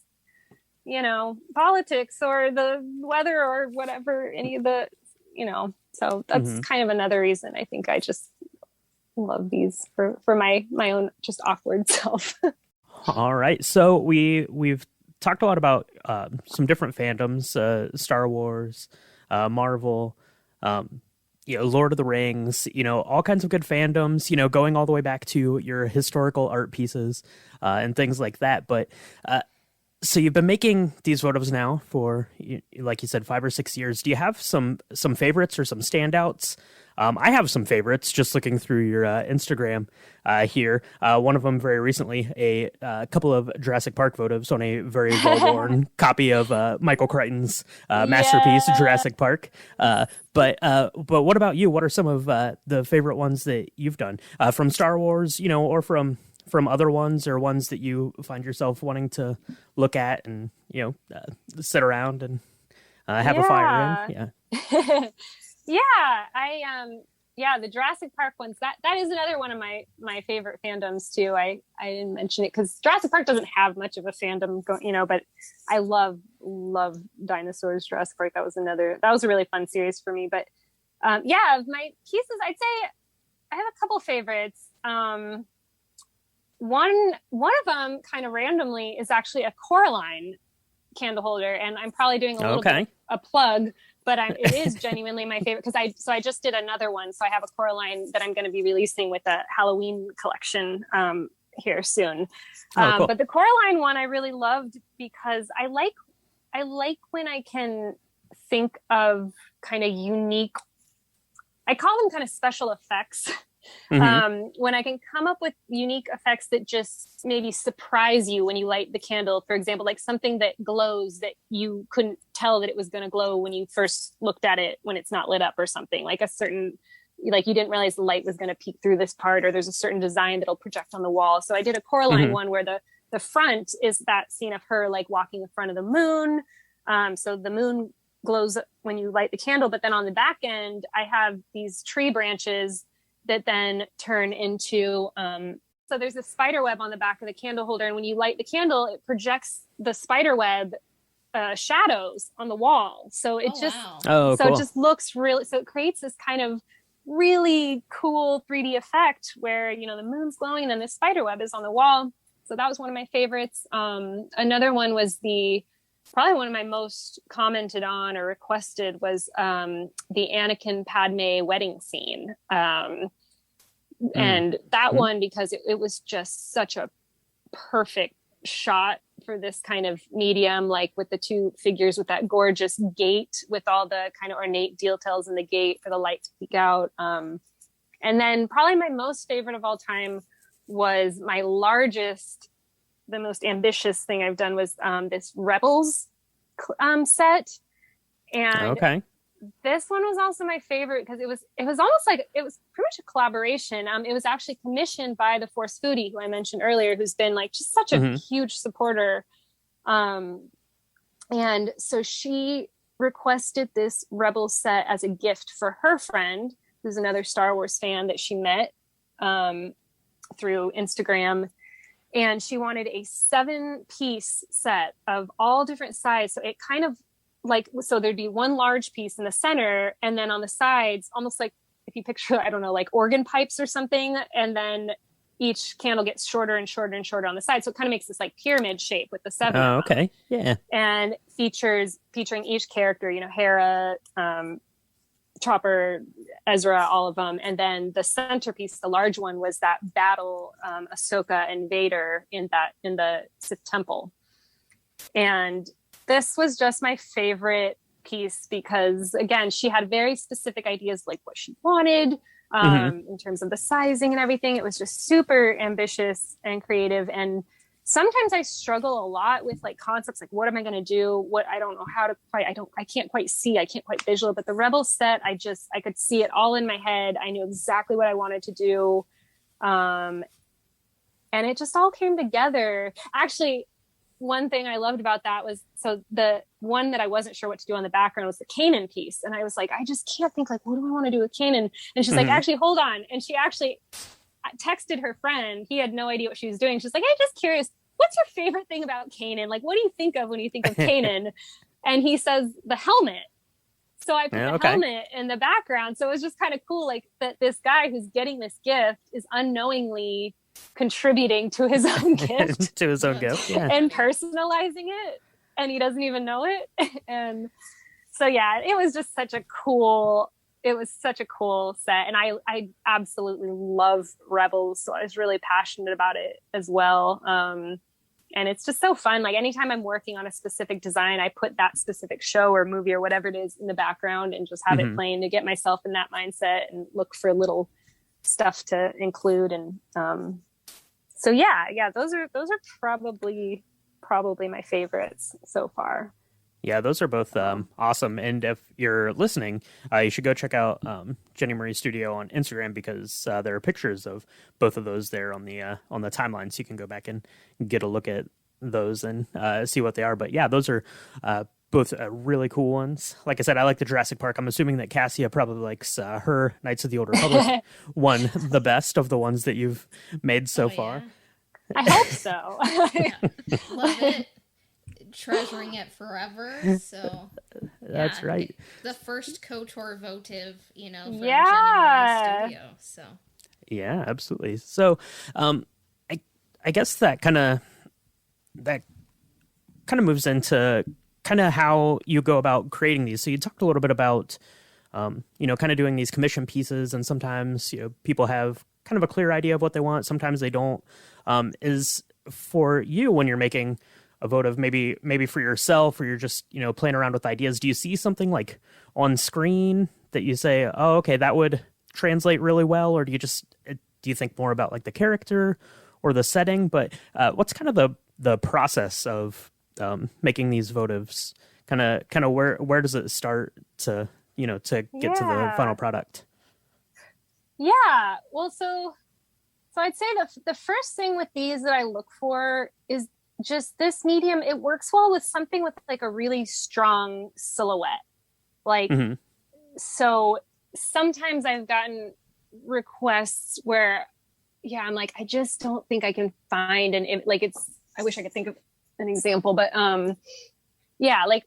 [SPEAKER 2] politics or the weather or whatever, any of the, so that's kind of another reason I think I just love these for my own just awkward self.
[SPEAKER 3] All right. So we've talked a lot about some different fandoms, Star Wars, Marvel, Lord of the Rings, all kinds of good fandoms, going all the way back to your historical art pieces and things like that. But so you've been making these votives now for, like you said, 5 or 6 years. Do you have some favorites or some standouts? I have some favorites just looking through your Instagram here. One of them very recently, a couple of Jurassic Park votives on a very well-worn copy of Michael Crichton's masterpiece, Jurassic Park. But what about you? What are some of the favorite ones that you've done from Star Wars, or from other ones, or ones that you find yourself wanting to look at and, sit around and have a fire in? Yeah.
[SPEAKER 2] The Jurassic Park ones, that is another one of my favorite fandoms too. I didn't mention it because Jurassic Park doesn't have much of a fandom but I love dinosaurs. Jurassic Park, that was a really fun series for me. But of my pieces, I'd say I have a couple favorites. One of them, kind of randomly, is actually a Coraline candle holder, and I'm probably doing a little bit a plug, but it is genuinely my favorite because I just did another one, so I have a Coraline that I'm going to be releasing with a Halloween collection here soon. Cool. But the Coraline one I really loved because I like when I can think of kind of unique, I call them kind of special effects. When I can come up with unique effects that just maybe surprise you when you light the candle, for example, like something that glows that you couldn't tell that it was going to glow when you first looked at it when it's not lit up, or something like a certain, like you didn't realize the light was going to peek through this part, or there's a certain design that'll project on the wall. So I did a Coraline one where the front is that scene of her like walking in front of the moon. So the moon glows when you light the candle, but then on the back end, I have these tree branches that then turn into, so there's a spider web on the back of the candle holder. And when you light the candle, it projects the spider web shadows on the wall. So it
[SPEAKER 3] cool.
[SPEAKER 2] It just looks really, so it creates this kind of really cool 3D effect where, the moon's glowing and then the spider web is on the wall. So that was one of my favorites. Another one was probably one of my most commented on or requested was the Anakin Padme wedding scene. And that one, because it was just such a perfect shot for this kind of medium, like with the two figures with that gorgeous gate with all the kind of ornate details in the gate for the light to peek out. And then probably my most favorite of all time was my largest, the most ambitious thing I've done was this Rebels set. And this one was also my favorite because it was almost like it was pretty much a collaboration. It was actually commissioned by the Force Foodie, who I mentioned earlier, who's been like just such a huge supporter. And so she requested this Rebel set as a gift for her friend, who's another Star Wars fan that she met through Instagram. And she wanted a 7-piece set of all different sizes. So it kind of like, so there'd be one large piece in the center, and then on the sides, almost like if you picture, I don't know, like organ pipes or something, and then each candle gets shorter and shorter and shorter on the side. So it kind of makes this like pyramid shape with the 7.
[SPEAKER 3] Oh, okay. Yeah.
[SPEAKER 2] And featuring each character, you know, Hera, Chopper, Ezra, all of them. And then the centerpiece, the large one, was that battle, Ahsoka and Vader in the Sith temple. And this was just my favorite piece because, again, she had very specific ideas, like what she wanted, in terms of the sizing and everything. It was just super ambitious and creative. And sometimes I struggle a lot with like concepts, like what am I going to do? What I don't know how to quite, I can't quite see, I can't quite visual, but the Rebel set, I could see it all in my head. I knew exactly what I wanted to do. And it just all came together. Actually, one thing I loved about that was, so the one that I wasn't sure what to do on the background was the Kanan piece. And I was like, I just can't think, like, what do I want to do with Kanan? And she's like, actually, hold on. And she actually texted her friend. He had no idea what she was doing. She's like, I'm just curious, what's your favorite thing about Kanan? Like, what do you think of when you think of Kanan? And he says, the helmet. So I put the helmet in the background. So it was just kind of cool, like that this guy who's getting this gift is unknowingly contributing to his own gift and personalizing it, and he doesn't even know it. And so yeah, it was such a cool set, and I absolutely love Rebels, so I was really passionate about it as well. And it's just so fun. Like anytime I'm working on a specific design, I put that specific show or movie or whatever it is in the background and just have it playing to get myself in that mindset and look for little stuff to include. And so yeah, those are probably my favorites so far.
[SPEAKER 3] Yeah, those are both awesome. And if you're listening, you should go check out JennieMarieStudio on Instagram, because there are pictures of both of those there on the timeline, so you can go back and get a look at those and see what they are. But yeah, those are both really cool ones. Like I said, I like the Jurassic Park. I'm assuming that Cassia probably likes her Knights of the Old Republic one the best of the ones that you've made so far.
[SPEAKER 2] Yeah. I hope so.
[SPEAKER 1] Love it. Treasuring it forever. So
[SPEAKER 3] that's right.
[SPEAKER 1] The first KOTOR votive, from JennieMarieStudio. So
[SPEAKER 3] yeah, absolutely. So I guess that kind of moves into kind of how you go about creating these. So you talked a little bit about, kind of doing these commission pieces, and sometimes, people have kind of a clear idea of what they want. Sometimes they don't. Is for you, when you're making a votive, maybe for yourself, or you're just, playing around with ideas, do you see something like on screen that you say, oh, okay, that would translate really well? Or do you think more about like the character or the setting? But what's kind of the process of making these votives? Kind of where does it start to get to the final product?
[SPEAKER 2] Yeah, well, so I'd say the first thing with these that I look for is just this medium. It works well with something with like a really strong silhouette. Like, so sometimes I've gotten requests where, I'm like, I just don't think I can find I wish I could think of an example, but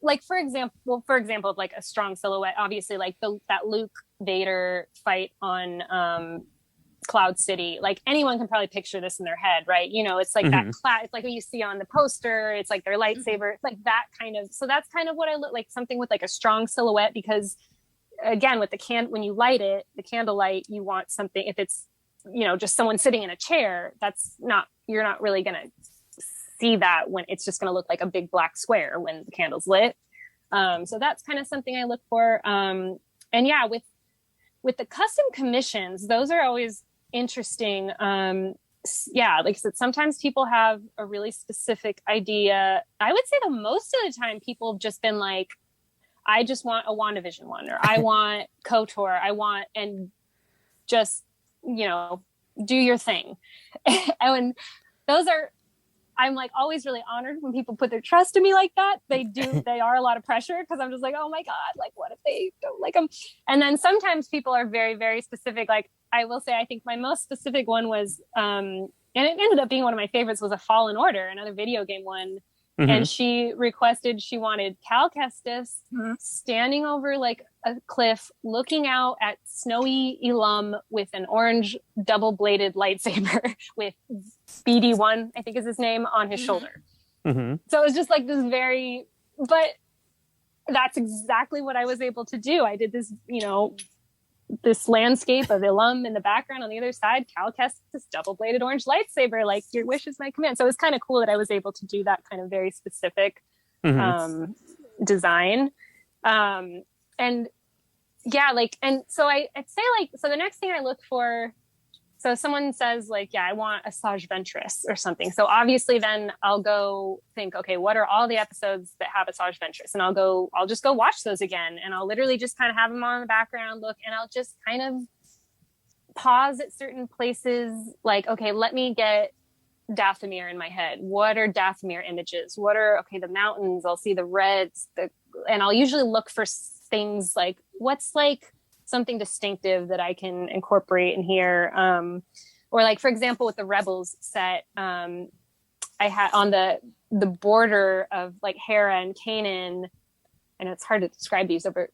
[SPEAKER 2] like for example, of like a strong silhouette, obviously like that Luke Vader fight on Cloud City, like anyone can probably picture this in their head, right? It's like that it's like what you see on the poster, it's like their lightsaber, it's like that kind of, so that's kind of what I look like, something with like a strong silhouette, because again, with when you light it, the candlelight, you want something, if it's, just someone sitting in a chair, you're not really going to see that, when it's just going to look like a big black square when the candle's lit. So that's kind of something I look for. And yeah, with the custom commissions, those are always interesting. Like I said, sometimes people have a really specific idea. I would say that most of the time people have just been like, I just want a WandaVision one, or I want KOTOR, and just, do your thing. And those are, I'm like always really honored when people put their trust in me like that. They are a lot of pressure, because I'm just like, oh my God, like what if they don't like them? And then sometimes people are very, very specific. Like I will say, I think my most specific one was, and it ended up being one of my favorites, was a Fallen Order, another video game one. and she wanted Cal Kestis standing over like a cliff, looking out at snowy Elam with an orange double-bladed lightsaber with BD1, I think is his name, on his shoulder. So it was just like this but that's exactly what I was able to do. I did this, this landscape of Ilum in the background. On the other side, Cal Kestis double-bladed orange lightsaber, like your wish is my command. So it was kind of cool that I was able to do that kind of very specific design. And yeah, like, and so I'd say like, so the next thing I look for, so someone says like, yeah, I want a Sage Ventress or something. So obviously then I'll go think, okay, what are all the episodes that have a Sage Ventress? And I'll just go watch those again. And I'll literally just kind of have them on in the background, look, and I'll just kind of pause at certain places. Like, okay, let me get Dathomir in my head. What are Dathomir images? What are, the mountains, I'll see the reds, and I'll usually look for things like, what's like something distinctive that I can incorporate in here. Or like, for example, with the Rebels set, I had on the border of like Hera and Kanan, and it's hard to describe these over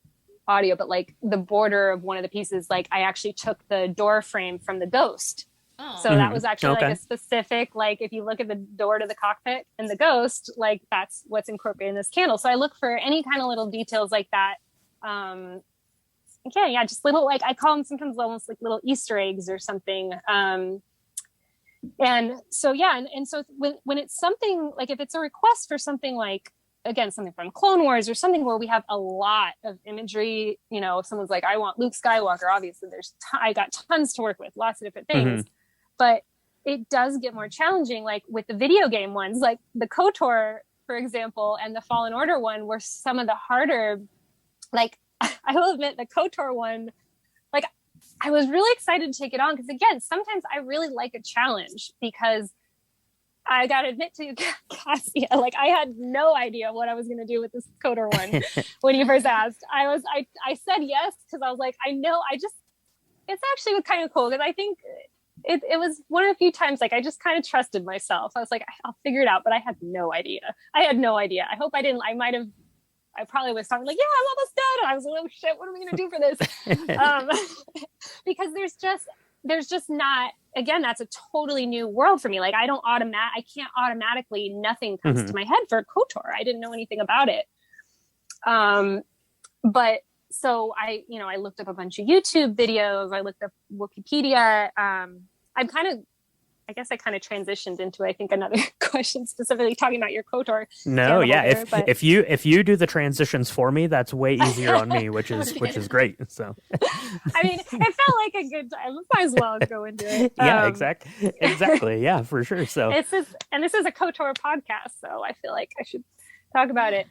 [SPEAKER 2] audio, but like the border of one of the pieces, like I actually took the door frame from the Ghost. Oh. So that was actually like a specific, like if you look at the door to the cockpit and the Ghost, like that's what's incorporated in this candle. So I look for any kind of little details like that. Just little, like I call them sometimes almost like little Easter eggs or something. And so, and so when it's something like, if it's a request for something like, again, something from Clone Wars or something where we have a lot of imagery, if someone's like, I want Luke Skywalker, obviously I got tons to work with, lots of different things, but it does get more challenging. Like with the video game ones, like the KOTOR, for example, and the Fallen Order one were some of the harder, like, I will admit the KOTOR one, like I was really excited to take it on because again, sometimes I really like a challenge because I got to admit to you, Cassia, like I had no idea what I was going to do with this KOTOR one when you first asked. I said yes because I was like, it's actually kind of cool because I think it was one of the few times like I just kind of trusted myself. I was like, I'll figure it out, but I had no idea. I probably was talking like, yeah, I'm almost done. And I was like, oh shit, what are we going to do for this? Because there's just not, again, that's a totally new world for me. Like I can't automatically, nothing comes to my head for KOTOR. I didn't know anything about it. But so I looked up a bunch of YouTube videos. I looked up Wikipedia. I guess I kind of transitioned into, I think, another question specifically talking about your KOTOR.
[SPEAKER 3] No, yeah. If you do the transitions for me, that's way easier on me, which is great. So,
[SPEAKER 2] I mean, it felt like a good time. Might as well go into it.
[SPEAKER 3] Yeah, exactly. Yeah, for sure. So
[SPEAKER 2] this is a KOTOR podcast, so I feel like I should talk about it.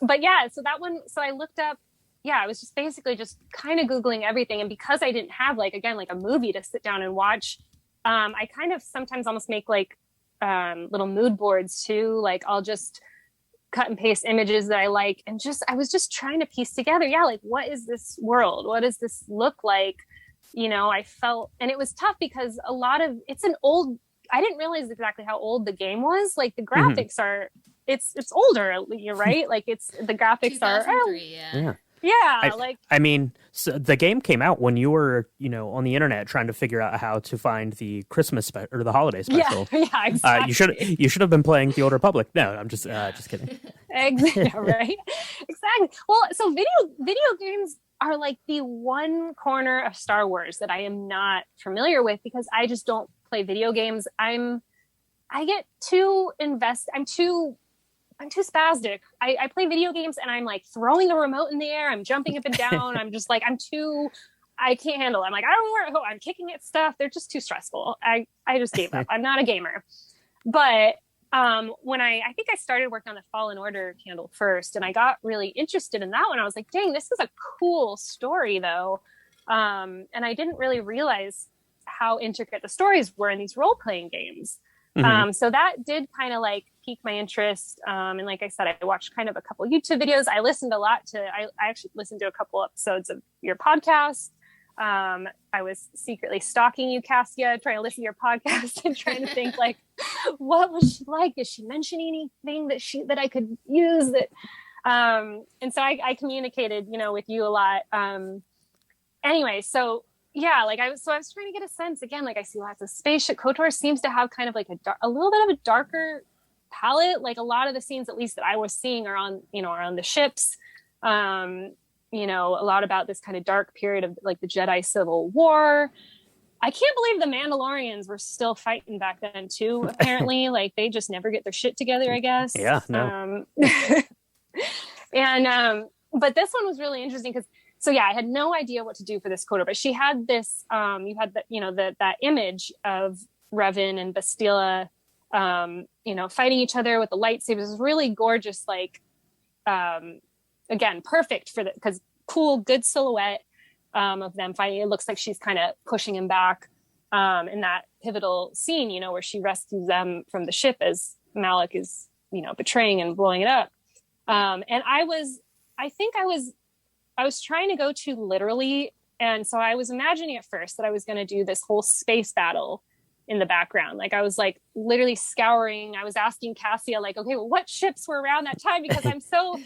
[SPEAKER 2] But yeah, so that one. So I looked up. Yeah, I was just basically just kind of Googling everything, and because I didn't have like a movie to sit down and watch. I kind of sometimes almost make like little mood boards too. Like I'll just cut and paste images that I like. And I was just trying to piece together. Yeah. Like what is this world? What does this look like? I felt, and it was tough because I didn't realize exactly how old the game was. Like the graphics are, it's older, right? Like the graphics are,
[SPEAKER 3] I mean, so the game came out when you were, on the internet trying to figure out how to find the Christmas or the holiday special.
[SPEAKER 2] Yeah, exactly.
[SPEAKER 3] You should have been playing the Old Republic. No, I'm just kidding.
[SPEAKER 2] Exactly, right? Exactly. Well, so video games are like the one corner of Star Wars that I am not familiar with because I just don't play video games. I get too invested. I'm too spastic. I play video games and I'm like throwing the remote in the air. I'm jumping up and down. I'm just like, I can't handle it. I'm like, I don't know where I'm kicking at stuff. They're just too stressful. I just gave up. I'm not a gamer. But when I think I started working on the Fallen Order candle first and I got really interested in that one. I was like, dang, this is a cool story though. And I didn't really realize how intricate the stories were in these role-playing games. So that did kind of like pique my interest. And like I said, I watched kind of a couple YouTube videos. I listened a lot I actually listened to a couple episodes of your podcast. I was secretly stalking you, Cassia, trying to listen to your podcast and trying to think like, what was she like? Did she mention anything that I could use that? And so I communicated, with you a lot. Anyway, so yeah, I was trying to get a sense again, I see lots of spaceship. KOTOR seems to have kind of a little bit of a darker palette. A lot of the scenes, at least that I was seeing, are on the ships. A lot about this kind of dark period of the Jedi Civil War. I can't believe the Mandalorians were still fighting back then too. Apparently, they just never get their shit together, I guess.
[SPEAKER 3] Yeah, no.
[SPEAKER 2] And but this one was really interesting because, so yeah, I had no idea what to do for this KOTOR, but she had this, you had that image of Revan and Bastila, fighting each other with the lightsabers. It was really gorgeous, again, perfect for because cool, good silhouette of them fighting. It looks like she's kind of pushing him back in that pivotal scene, where she rescues them from the ship as Malik is, betraying and blowing it up. And I was trying to go too literally. And so I was imagining at first that I was going to do this whole space battle in the background. I was literally scouring. I was asking Cassia, okay, well, what ships were around that time? Because I'm so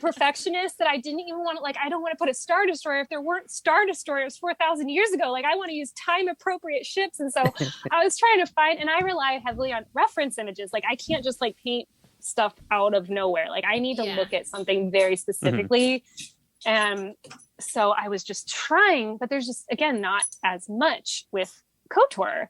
[SPEAKER 2] perfectionist that I didn't even want to, I don't want to put a Star Destroyer. If there weren't Star Destroyers 4,000 years ago, I want to use time appropriate ships. And so I was trying to find, and I rely heavily on reference images. I can't just paint stuff out of nowhere. I need to look at something very specifically. And so I was just trying, but there's just, again, not as much with KOTOR.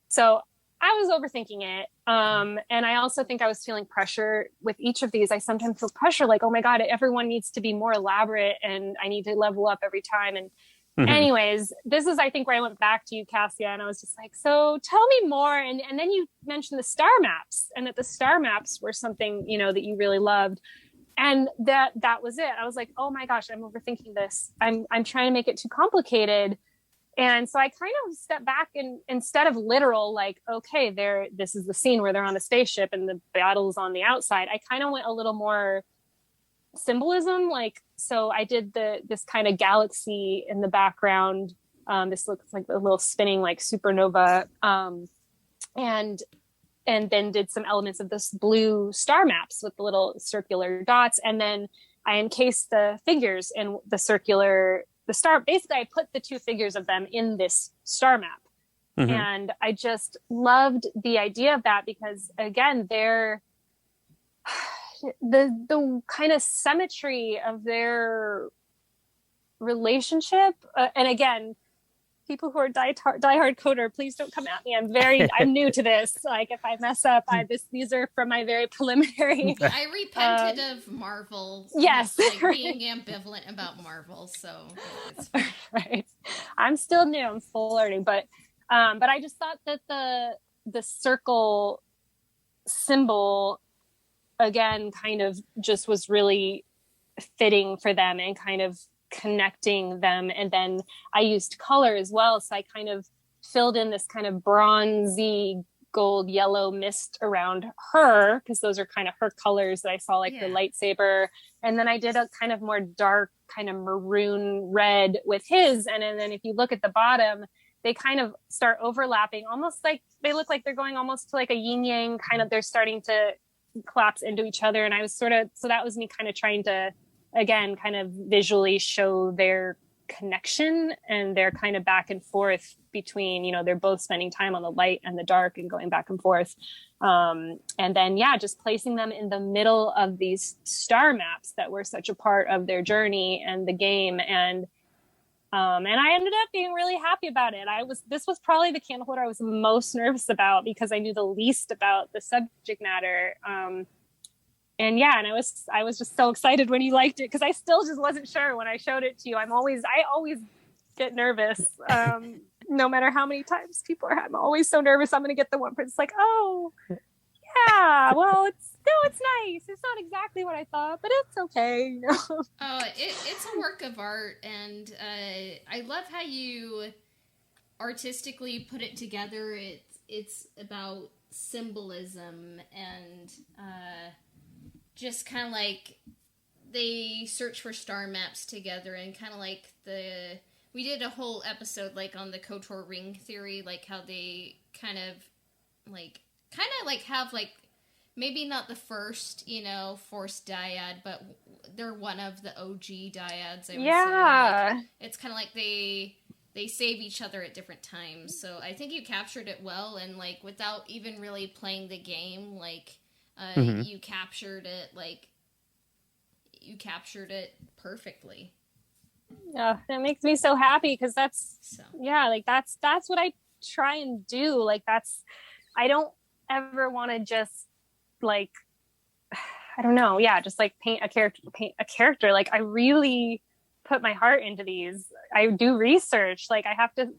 [SPEAKER 2] So I was overthinking it. And I also think I was feeling pressure with each of these. I sometimes feel pressure, oh my God, everyone needs to be more elaborate and I need to level up every time. And anyways, this is, I think, where I went back to you, Cassia, and I was just so tell me more. And then you mentioned the star maps, and that the star maps were something, that you really loved. And that was it. I was oh my gosh, I'm overthinking this. I'm trying to make it too complicated. And so I kind of stepped back, and instead of literal, okay, this is the scene where they're on the spaceship and the battle's on the outside, I kind of went a little more symbolism. So I did this kind of galaxy in the background. This looks like a little spinning supernova. And then did some elements of this blue star maps with the little circular dots. And then I encased the figures in the star. Basically, I put the two figures of them in this star map. And I just loved the idea of that because, again, they're the kind of symmetry of their relationship. And again, people who are diehard KOTOR, please don't come at me. I'm new to this. If I mess up, these are from my very preliminary.
[SPEAKER 1] I repented of Marvel.
[SPEAKER 2] Yes.
[SPEAKER 1] Being ambivalent about Marvel. So it's fine.
[SPEAKER 2] Right. I'm still new. I'm still learning. But I just thought that the circle symbol, again, kind of just was really fitting for them and kind of connecting them. And then I used color as well, so I kind of filled in this kind of bronzy gold yellow mist around her, because those are kind of her colors that I saw, her lightsaber. And then I did a kind of more dark kind of maroon red with his, and then if you look at the bottom, they kind of start overlapping, almost they look like they're going almost to a yin yang kind of, they're starting to collapse into each other. And I was so that was me kind of trying to, again, kind of visually show their connection and their kind of back and forth between, they're both spending time on the light and the dark and going back and forth. And then, just placing them in the middle of these star maps that were such a part of their journey and the game. And I ended up being really happy about it. This was probably the candle holder I was most nervous about because I knew the least about the subject matter. And I was just so excited when you liked it, because I still just wasn't sure when I showed it to you. I always get nervous. No matter how many times people are, I'm always so nervous I'm going to get the one person. It's oh, yeah, well, it's nice. It's not exactly what I thought, but it's okay.
[SPEAKER 1] It's a work of art, and I love how you artistically put it together. It's about symbolism and just kind of they search for star maps together, and kind of we did a whole episode on the KOTOR ring theory, how they kind of kind of like have like maybe not the first, you know, Force dyad, but they're one of the OG dyads. I would say. Like, it's kind of like they save each other at different times. So I think you captured it well, and like without even really playing the game, like you captured it perfectly.
[SPEAKER 2] Yeah, that makes me so happy because that's what I try and do. Like I don't ever want to just like, I don't know. Yeah. Just like paint a character. Like I really put my heart into these. I do research. Like I have to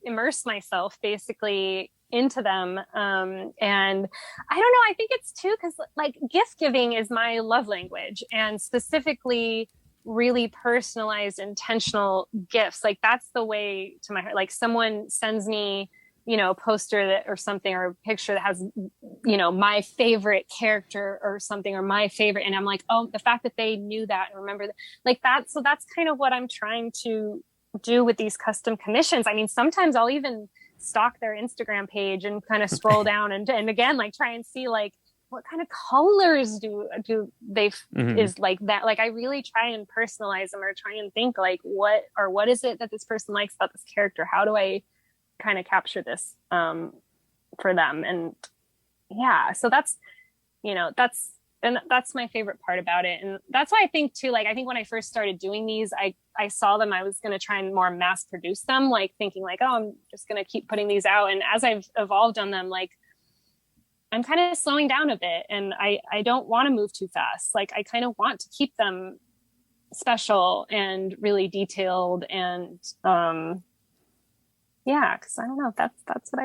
[SPEAKER 2] immerse myself basically into them. And I don't know. I think it's too, cause like gift giving is my love language, and specifically really personalized, intentional gifts. Like that's the way to my heart. Like someone sends me, you know, a poster that or something, or a picture that has, you know, my favorite character or something, or my favorite. And I'm like, oh, the fact that they knew that and remember that, like that. So that's kind of what I'm trying to do with these custom commissions. I mean, sometimes I'll even stalk their Instagram page and kind of scroll down and again, like try and see like, what kind of colors do they is like that. Like I really try and personalize them, or try and think like what is it that this person likes about this character? How do I kind of capture this for them? And yeah, so that's, you know, that's my favorite part about it. And that's why I think too, like I think when I first started doing these, I saw them, I was going to try and more mass produce them, like thinking like, oh, I'm just going to keep putting these out. And as I've evolved on them, like I'm kind of slowing down a bit, and I don't want to move too fast. Like I kind of want to keep them special and really detailed, and yeah, because I don't know, that's what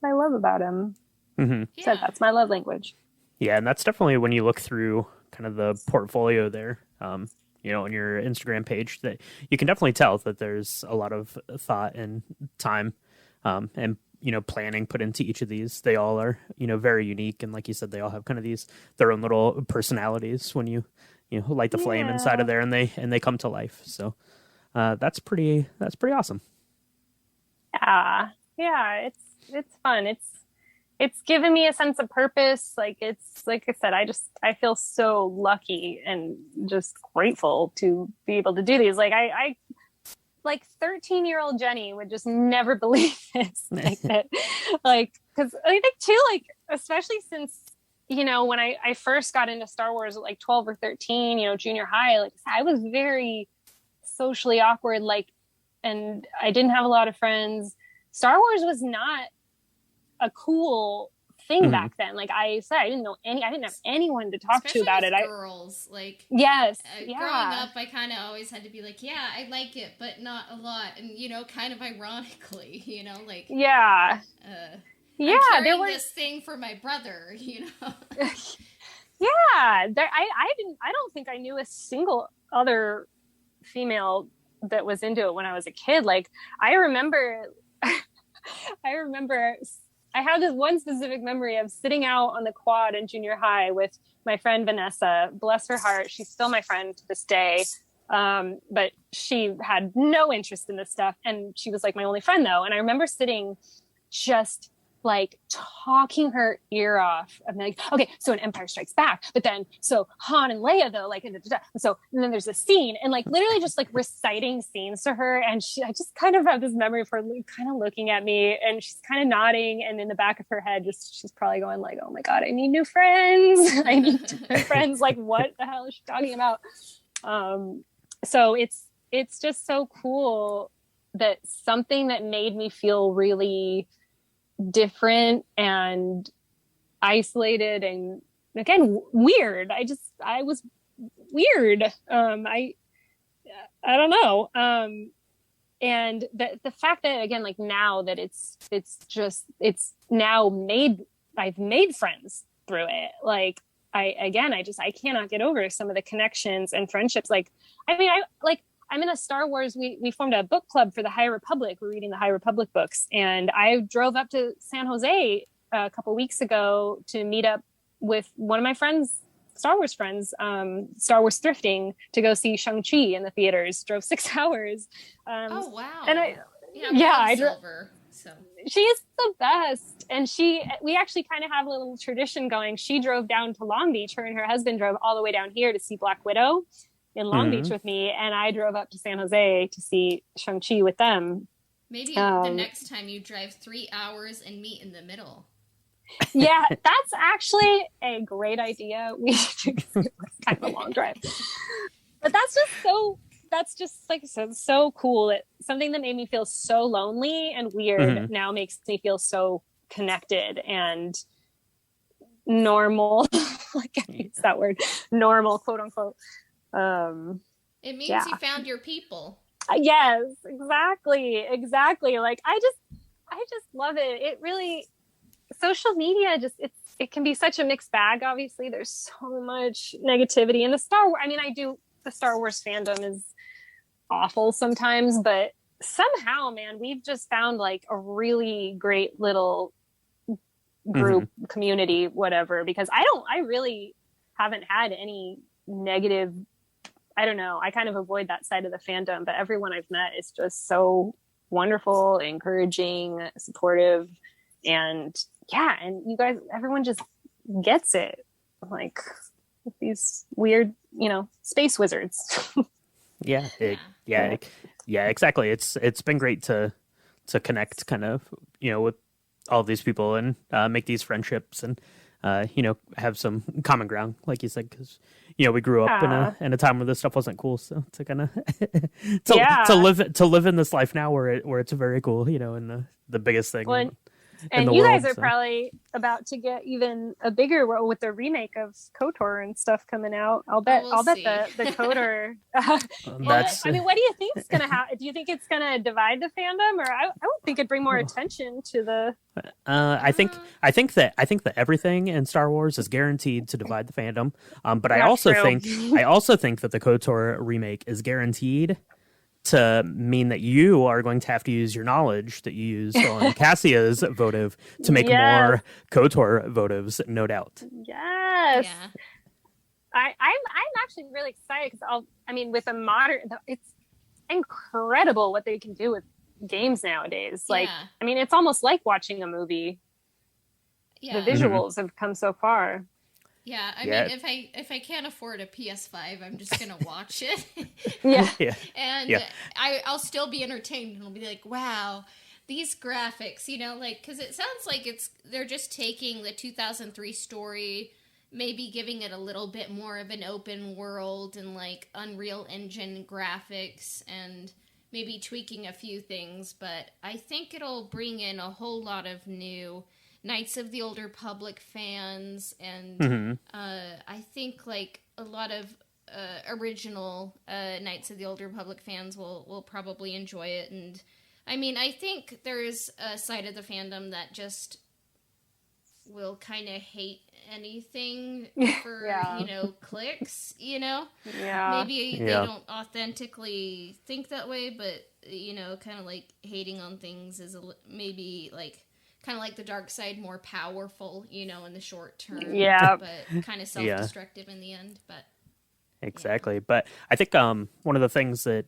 [SPEAKER 2] I love about him.
[SPEAKER 1] Yeah.
[SPEAKER 2] So that's my love language.
[SPEAKER 3] Yeah, and that's definitely when you look through kind of the portfolio there, you know, on your Instagram page, that you can definitely tell that there's a lot of thought and time, and you know, planning put into each of these. They all are, you know, very unique, and like you said, they all have kind of their own little personalities when you light the flame inside of there, and they come to life. So that's pretty awesome.
[SPEAKER 2] Yeah, it's fun. It's given me a sense of purpose. Like it's like I said, I feel so lucky and just grateful to be able to do these. Like I like 13-year-old Jenny would just never believe this. Like that, like, because I think too, like, especially since, you know, when I first got into Star Wars at like 12 or 13, you know, junior high, like I was very socially awkward, like, and I didn't have a lot of friends. Star Wars was not a cool thing back then. Like I said, I didn't have anyone to talk
[SPEAKER 1] Especially
[SPEAKER 2] to about
[SPEAKER 1] with
[SPEAKER 2] it.
[SPEAKER 1] Girls, like
[SPEAKER 2] yes,
[SPEAKER 1] growing up, I kind of always had to be like, yeah, I like it, but not a lot, and you know, kind of ironically, you know, like
[SPEAKER 2] yeah,
[SPEAKER 1] I'm carrying this thing for my brother, you know.
[SPEAKER 2] Yeah, I don't think I knew a single other female that was into it when I was a kid. Like I remember I have this one specific memory of sitting out on the quad in junior high with my friend Vanessa, bless her heart. She's still my friend to this day. But she had no interest in this stuff. And she was like my only friend though. And I remember sitting just like talking her ear off. I'm like, okay, so an Empire Strikes Back, but then so Han and Leia though, like, and then there's a scene, and like literally just like reciting scenes to her, and I just kind of have this memory of her kind of looking at me, and she's kind of nodding, and in the back of her head, she's probably going like, oh my god, I need new friends. I need new friends. Like, what the hell is she talking about? So it's just so cool that something that made me feel really different and isolated and again weird. I was weird. I don't know. And the fact that again, like now that it's now I've made friends through it. Like I cannot get over some of the connections and friendships. Like, I mean, I'm in a Star Wars, we formed a book club for the High Republic. We're reading the High Republic books. And I drove up to San Jose a couple weeks ago to meet up with one of my friends, Star Wars friends, Star Wars thrifting, to go see Shang-Chi in the theaters. Drove 6 hours.
[SPEAKER 1] Oh, wow.
[SPEAKER 2] And
[SPEAKER 1] I drove Silver. So
[SPEAKER 2] she's the best. And we actually kind of have a little tradition going. She drove down to Long Beach. Her and her husband drove all the way down here to see Black Widow in Long Beach with me. And I drove up to San Jose to see Shang-Chi with them.
[SPEAKER 1] Maybe the next time you drive 3 hours and meet in the middle.
[SPEAKER 2] Yeah, that's actually a great idea. It was kind of a long drive. But that's just like I said, so cool. Something that made me feel so lonely and weird now makes me feel so connected and normal. Like I use that word, normal, quote unquote.
[SPEAKER 1] It means you found your people.
[SPEAKER 2] Yes, exactly. Like I just love it. It really, social media it can be such a mixed bag. Obviously, there's so much negativity in the Star Wars fandom is awful sometimes, but somehow, man, we've just found like a really great little group, community, whatever, because I really haven't had any negative, I don't know, I kind of avoid that side of the fandom, but everyone I've met is just so wonderful, encouraging, supportive, and you guys, everyone just gets it, like these weird, space wizards.
[SPEAKER 3] Exactly. It's been great to connect kind of, with all these people and make these friendships and, have some common ground, like you said, because, we grew up in a time where this stuff wasn't cool. So to kind of, to live in this life now where it's very cool, and the biggest thing.
[SPEAKER 2] Well, and you guys are probably about to get even a bigger role with the remake of KOTOR and stuff coming out. I'll bet the KOTOR. What do you think is going to happen? Do you think it's going to divide the fandom, or I would think it'd bring more attention to the.
[SPEAKER 3] I think that everything in Star Wars is guaranteed to divide the fandom. But I also think that the KOTOR remake is guaranteed to mean that you are going to have to use your knowledge that you used on Cassia's votive to make more KOTOR votives, no doubt.
[SPEAKER 2] Yes. Yeah. I'm actually really excited because with a modern, it's incredible what they can do with games nowadays. Like, it's almost like watching a movie. Yeah. The visuals have come so far.
[SPEAKER 1] Yeah, I mean, if I can't afford a PS5, I'm just gonna watch it. And I'll still be entertained, and I'll be like, wow, these graphics, because it sounds like they're just taking the 2003 story, maybe giving it a little bit more of an open world and like Unreal Engine graphics, and maybe tweaking a few things. But I think it'll bring in a whole lot of new Knights of the Old Republic fans, and I think like a lot of original Knights of the Old Republic fans will probably enjoy it. And I think there's a side of the fandom that just will kind of hate anything for clicks, maybe they don't authentically think that way, but kind of like hating on things is maybe like kind of like the dark side, more powerful, in the short term. Yeah. But kind of self-destructive in the end. But
[SPEAKER 3] exactly. Yeah. But I think one of the things that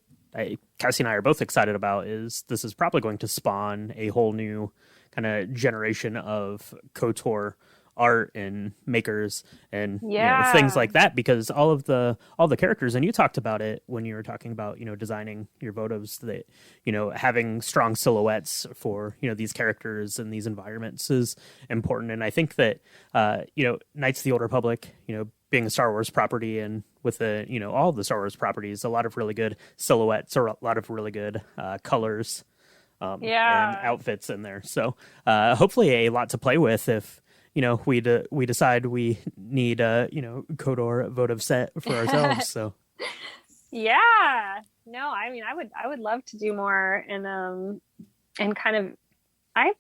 [SPEAKER 3] Cassie and I are both excited about is this is probably going to spawn a whole new kind of generation of KOTOR art and makers and things like that, because all the characters, and you talked about it when you were talking about designing your votives, that having strong silhouettes for these characters and these environments is important. And I think that Knights of the Old Republic, being a Star Wars property, and with the all of the Star Wars properties, a lot of really good silhouettes or a lot of really good colors and outfits in there. So hopefully a lot to play with if we decide we need a KOTOR votive set for ourselves. So
[SPEAKER 2] I would love to do more, and kind of I'm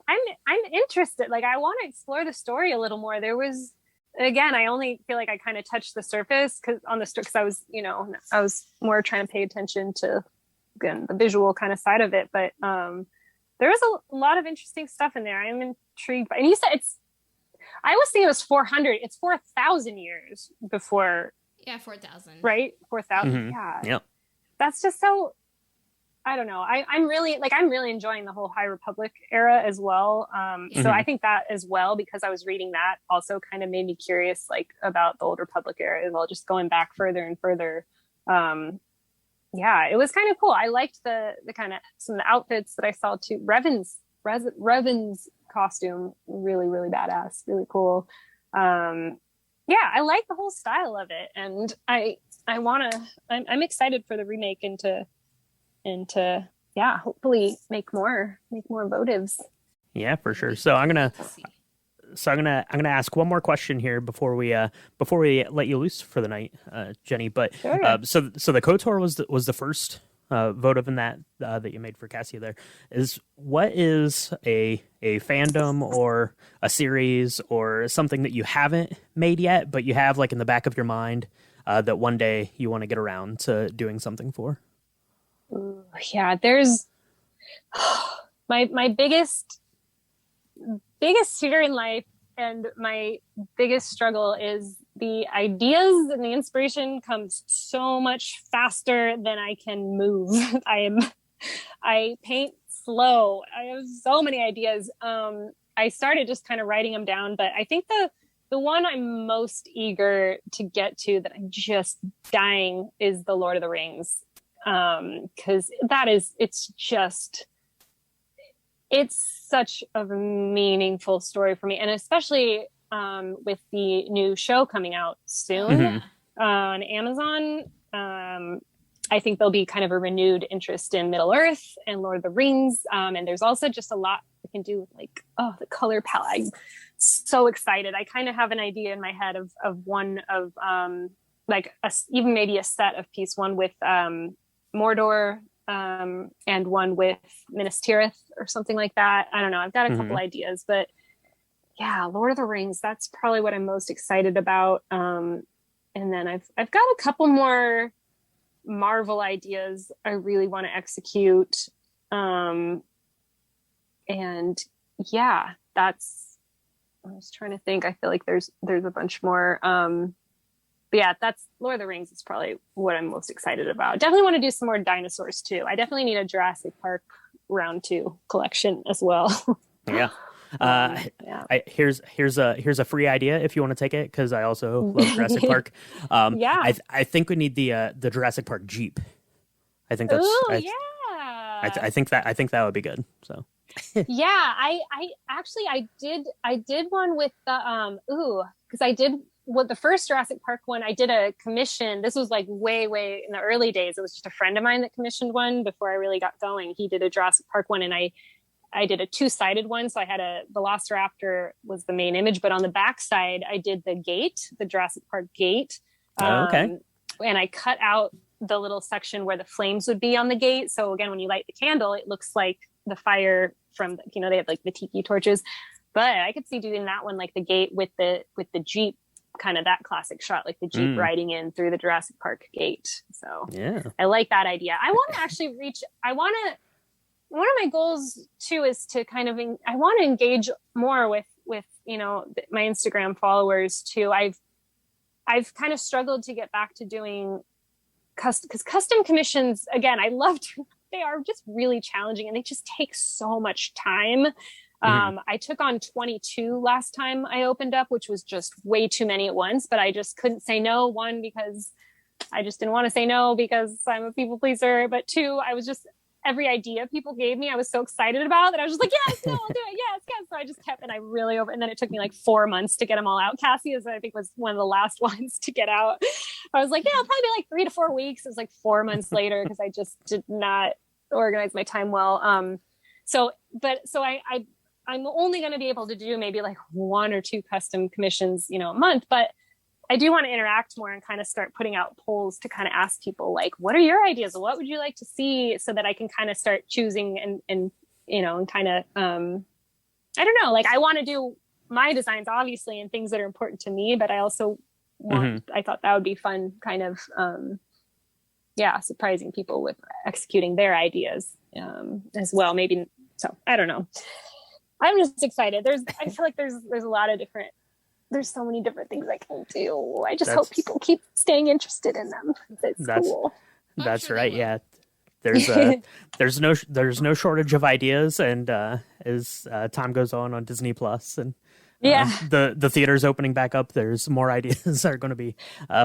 [SPEAKER 2] interested. Like, I want to explore the story a little more. There was, again, I only feel like I kind of touched the surface because I was I was more trying to pay attention to, again, the visual kind of side of it, but there was a lot of interesting stuff in there. I'm intrigued by, and you said I was thinking it was 400. It's 4,000 years before.
[SPEAKER 1] Yeah, 4,000.
[SPEAKER 2] Right? 4,000.
[SPEAKER 3] Mm-hmm.
[SPEAKER 2] Yeah.
[SPEAKER 3] Yep.
[SPEAKER 2] That's just so I don't know. I'm really enjoying the whole High Republic era as well. So I think that as well, because I was reading that, also kind of made me curious, like, about the Old Republic era as well, just going back further and further. Yeah, it was kind of cool. I liked the kind of some of the outfits that I saw too. Revan's costume, really, really badass, really cool. Yeah, I like the whole style of it, and I'm excited for the remake and to yeah, hopefully make more votives.
[SPEAKER 3] Yeah, for sure. So I'm gonna ask one more question here before we let you loose for the night, Jenny. But
[SPEAKER 2] sure.
[SPEAKER 3] So the KOTOR was the first votive in that you made for Cassia. What is a fandom or a series or something that you haven't made yet, but you have, like, in the back of your mind that one day you want to get around to doing something for?
[SPEAKER 2] Yeah, there's my biggest fear in life, and my biggest struggle is the ideas and the inspiration comes so much faster than I can move. I paint slow. I have so many ideas. I started just kind of writing them down, but I think the one I'm most eager to get to, that I'm just dying, is the Lord of the Rings. Because it's such a meaningful story for me, and especially with the new show coming out soon on Amazon. I think there'll be kind of a renewed interest in Middle Earth and Lord of the Rings, and there's also just a lot we can do with, like, the color palette. I'm so excited. I kind of have an idea in my head of one of even maybe a set of piece one with Mordor, and one with Minas Tirith or something like that. I don't know. I've got a couple ideas, but yeah, Lord of the Rings, that's probably what I'm most excited about. And then I've got a couple more Marvel ideas I really want to execute. And yeah, I was trying to think. I feel like there's a bunch more. But yeah, that's Lord of the Rings is probably what I'm most excited about. Definitely want to do some more dinosaurs too. I definitely need a Jurassic Park round 2 collection as well.
[SPEAKER 3] Yeah. Here's a free idea if you want to take it, because I also love Jurassic Park.
[SPEAKER 2] Yeah.
[SPEAKER 3] I think we need the Jurassic Park Jeep. I think that's.
[SPEAKER 2] Yeah.
[SPEAKER 3] I think that would be good. So.
[SPEAKER 2] Yeah, I did one with the because I did. Well, the first Jurassic Park one, I did a commission. This was like way in the early days. It was just a friend of mine that commissioned one before I really got going. He did a Jurassic Park one, and I did a 2-sided one. So I had a Velociraptor was the main image, but on the back side, I did the Jurassic Park gate.
[SPEAKER 3] Okay.
[SPEAKER 2] And I cut out the little section where the flames would be on the gate. So again, when you light the candle, it looks like the fire from, they have like the tiki torches. But I could see doing that one, like the gate with the Jeep, kind of that classic shot, like the Jeep riding in through the Jurassic Park gate. So yeah, I like that idea. I want to actually one of my goals too is to kind of, I want to engage more with my Instagram followers too. I've kind of struggled to get back to doing custom commissions. Again, they are just really challenging, and they just take so much time. I took on 22 last time I opened up, which was just way too many at once, but I just couldn't say no. One, because I just didn't want to say no because I'm a people pleaser. But two, I was just, every idea people gave me, I was so excited about that. I was just like, yes, no, I'll do it. Yes. So I just kept, and and then it took me like 4 months to get them all out. Cassia's, I think, was one of the last ones to get out. I was like, yeah, it'll probably be like 3 to 4 weeks. It was like 4 months later because I just did not organize my time well. I'm only going to be able to do maybe like 1 or 2 custom commissions, a month, but I do want to interact more and kind of start putting out polls to kind of ask people, like, what are your ideas? What would you like to see? So that I can kind of start choosing and kind of, I don't know, like, I want to do my designs obviously and things that are important to me, but I also I thought that would be fun, kind of, surprising people with executing their ideas, as well. Maybe. So I don't know. I'm just excited. I feel like there's a lot of there's so many different things I can do. I just hope people keep staying interested in them. It's cool.
[SPEAKER 3] That's right. Yeah. there's no shortage of ideas, and as time goes on Disney Plus and the theaters opening back up, there's more ideas are going to be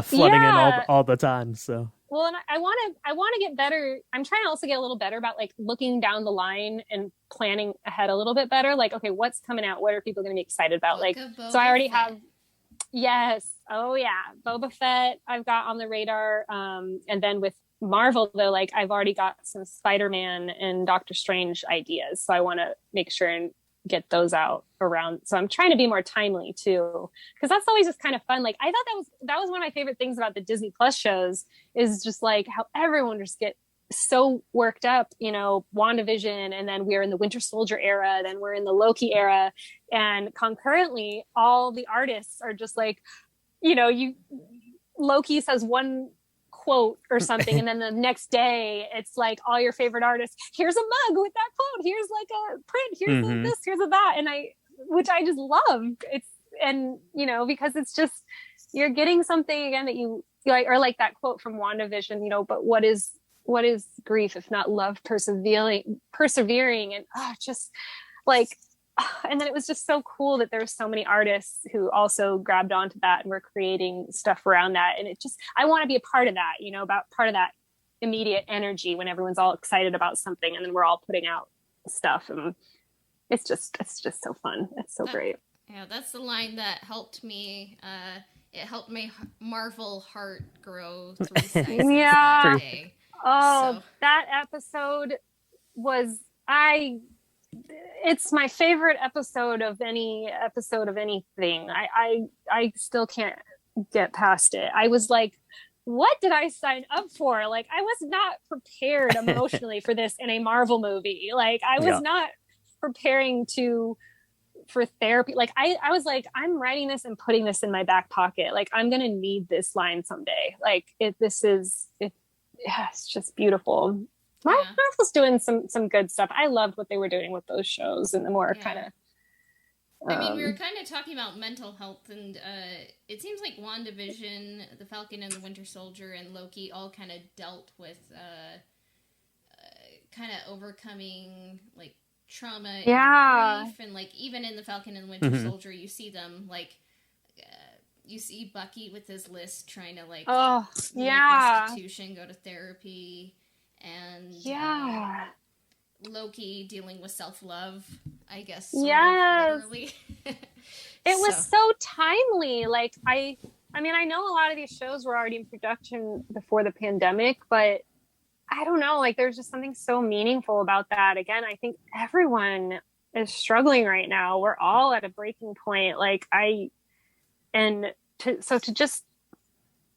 [SPEAKER 3] flooding in all the time. So
[SPEAKER 2] well, and I want to get better. I'm trying to also get a little better about like looking down the line and planning ahead a little bit better. Like, okay, what's coming out? What are people going to be excited about? Like, so I already have. Yes. Oh yeah. Boba Fett I've got on the radar. And then with Marvel though, like I've already got some Spider-Man and Doctor Strange ideas. So I want to make sure and get those out around. So I'm trying to be more timely too, because that's always just kind of fun. Like I thought that was one of my favorite things about the Disney Plus shows is just like how everyone just get so worked up, you know, WandaVision, and then we're in the Winter Soldier era, then we're in the Loki era, and concurrently all the artists are just like, you know, Loki says one quote or something and then the next day it's like all your favorite artists, here's a mug with that quote, here's like a print, here's a this, here's a that, and which I just love. It's, and you know, because it's just, you're getting something again that you like, or like that quote from WandaVision, you know, but what is grief if not love persevering, and just like, and then it was just so cool that there were so many artists who also grabbed onto that and were creating stuff around that. And it just, I want to be a part of that, you know, about part of that immediate energy when everyone's all excited about something and then we're all putting out stuff, and it's just so fun. It's so great.
[SPEAKER 1] Yeah, that's the line that helped me. It helped my Marvel heart grow 3 sizes that day.
[SPEAKER 2] Oh,
[SPEAKER 1] so.
[SPEAKER 2] That episode was, it's my favorite episode of anything. I still can't get past it. I was like, what did I sign up for? Like, I was not prepared emotionally for this in a Marvel movie. Like, I was not preparing for therapy. Like, I was like, I'm writing this and putting this in my back pocket. Like, I'm going to need this line someday. Like, it's just beautiful. Marvel's doing some good stuff. I loved what they were doing with those shows, and the more kind of.
[SPEAKER 1] I mean, we were kind of talking about mental health, and it seems like WandaVision, The Falcon and the Winter Soldier, and Loki all kind of dealt with kind of overcoming like trauma and grief, and like even in The Falcon and the Winter Soldier, you see them like. You see Bucky with his list trying to like restitution, go to therapy, and Loki dealing with self-love, I guess. Literally.
[SPEAKER 2] It was so timely. Like I mean, I know a lot of these shows were already in production before the pandemic, but I don't know, like there's just something so meaningful about that. Again, I think everyone is struggling right now. We're all at a breaking point. Like to just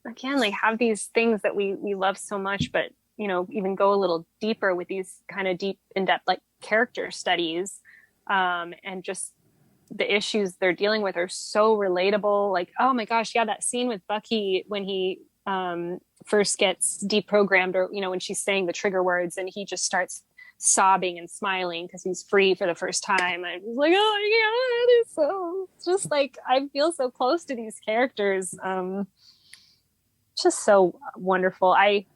[SPEAKER 2] again like have these things that we love so much, but you know, even go a little deeper with these kind of deep in-depth like character studies, and just the issues they're dealing with are so relatable. Like, oh my gosh, that scene with Bucky when he first gets deprogrammed, or you know, when she's saying the trigger words and he just starts sobbing and smiling because he's free for the first time. I was like, oh my god, it's just like I feel so close to these characters. Just so wonderful. I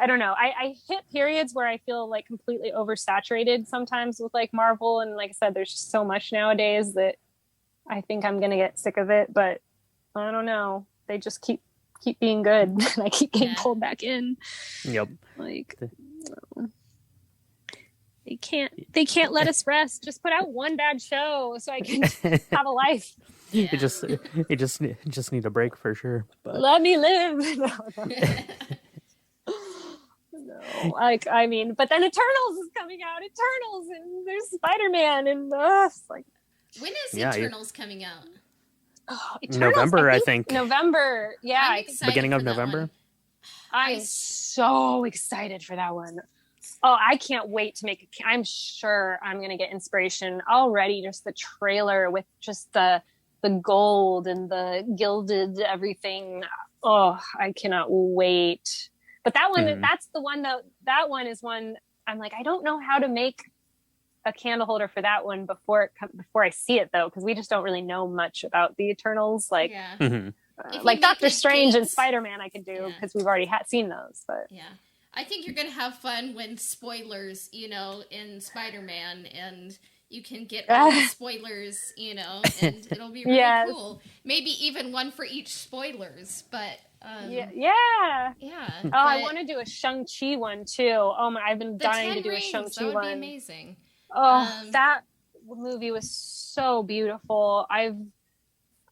[SPEAKER 2] don't know. I hit periods where I feel like completely oversaturated sometimes with like Marvel, and like I said, there's just so much nowadays that I think I'm gonna get sick of it. But I don't know. They just keep being good, and I keep getting pulled back in.
[SPEAKER 3] Yep.
[SPEAKER 2] Like. They can't let us rest. Just put out one bad show so I can have a life.
[SPEAKER 3] You just need a break for sure. But
[SPEAKER 2] let me live. No, like I mean, but then Eternals is coming out. Eternals, and there's Spider-Man, and it's like,
[SPEAKER 1] when is Eternals coming out?
[SPEAKER 2] Oh, Eternals,
[SPEAKER 3] November, I think.
[SPEAKER 2] November,
[SPEAKER 3] beginning of November.
[SPEAKER 2] I'm so excited for that one. Oh, I can't wait to make it. I'm sure I'm going to get inspiration already. Just the trailer with just the gold and the gilded everything. Oh, I cannot wait. But that one, that's the one that one is one I'm like, I don't know how to make a candle holder for that one before I see it though, because we just don't really know much about the Eternals. Like,
[SPEAKER 1] If
[SPEAKER 2] like Doctor Strange
[SPEAKER 1] cakes,
[SPEAKER 2] and Spider-Man I could do because we've already seen those. But
[SPEAKER 1] I think you're gonna have fun when spoilers, in Spider-Man, and you can get all the spoilers, and it'll be really cool. Maybe even one for each spoilers, but
[SPEAKER 2] yeah.
[SPEAKER 1] Oh,
[SPEAKER 2] I want to do a Shang-Chi one too. Oh my, I've been dying to do a Shang-Chi one.
[SPEAKER 1] That would be amazing.
[SPEAKER 2] Oh, that movie was so beautiful. I've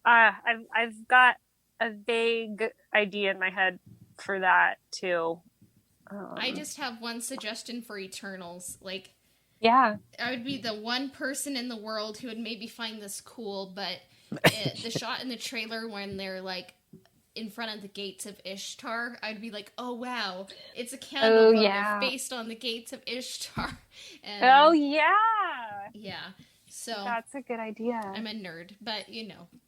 [SPEAKER 2] got a vague idea in my head for that too.
[SPEAKER 1] I just have one suggestion for Eternals.
[SPEAKER 2] I
[SPEAKER 1] would be the one person in the world who would maybe find this cool, but the shot in the trailer when they're in front of the gates of Ishtar, I'd be like, oh wow, it's a candle based on the gates of Ishtar. And, yeah. So
[SPEAKER 2] that's a good idea.
[SPEAKER 1] I'm a nerd, but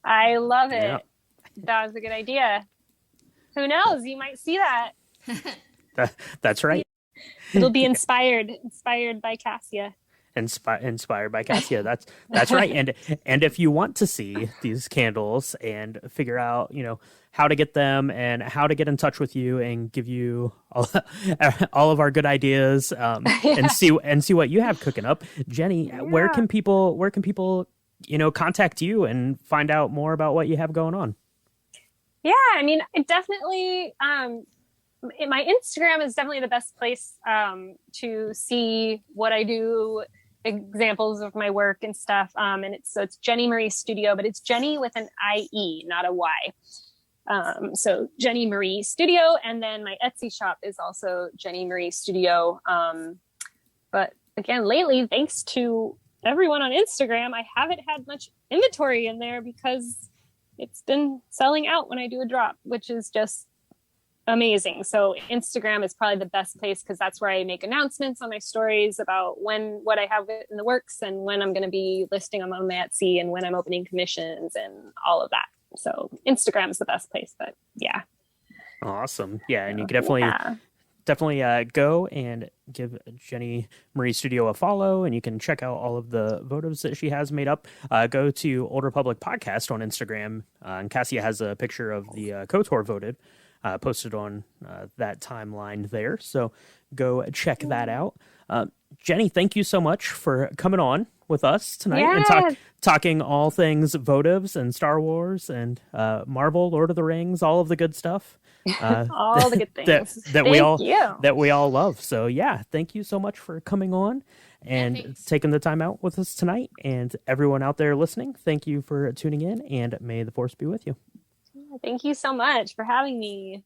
[SPEAKER 2] I love it. Yeah. That was a good idea. Who knows? You might see that.
[SPEAKER 3] That's right.
[SPEAKER 2] It'll be inspired by Cassia.
[SPEAKER 3] Inspired by Cassia. That's right. And if you want to see these candles and figure out, how to get them and how to get in touch with you and give you all of our good ideas, and see what you have cooking up, Jenny, where can people contact you and find out more about what you have going on?
[SPEAKER 2] Yeah, I mean, it definitely my Instagram is definitely the best place to see what I do, examples of my work and stuff. And it's JennieMarieStudio, but it's Jenny with an IE, not a Y. So JennieMarieStudio, and then my Etsy shop is also JennieMarieStudio. But again, lately, thanks to everyone on Instagram, I haven't had much inventory in there because it's been selling out when I do a drop, which is just amazing. So Instagram is probably the best place because that's where I make announcements on my stories about what I have in the works and when I'm going to be listing them on my Etsy and when I'm opening commissions and all of that. So Instagram is the best place, but yeah.
[SPEAKER 3] Awesome. Yeah. And you can definitely go and give JennieMarieStudio a follow, and you can check out all of the votives that she has made up. Go to Old Republic Podcast on Instagram, and Cassia has a picture of the KOTOR votive posted on that timeline there. So go check that out. Jenny, thank you so much for coming on with us tonight and talking all things votives and Star Wars and Marvel, Lord of the Rings, all of the good stuff.
[SPEAKER 2] All the good things
[SPEAKER 3] that we all love. So yeah, thank you so much for coming on and taking the time out with us tonight. And everyone out there listening, thank you for tuning in, and may the Force be with you.
[SPEAKER 2] Thank you so much for having me.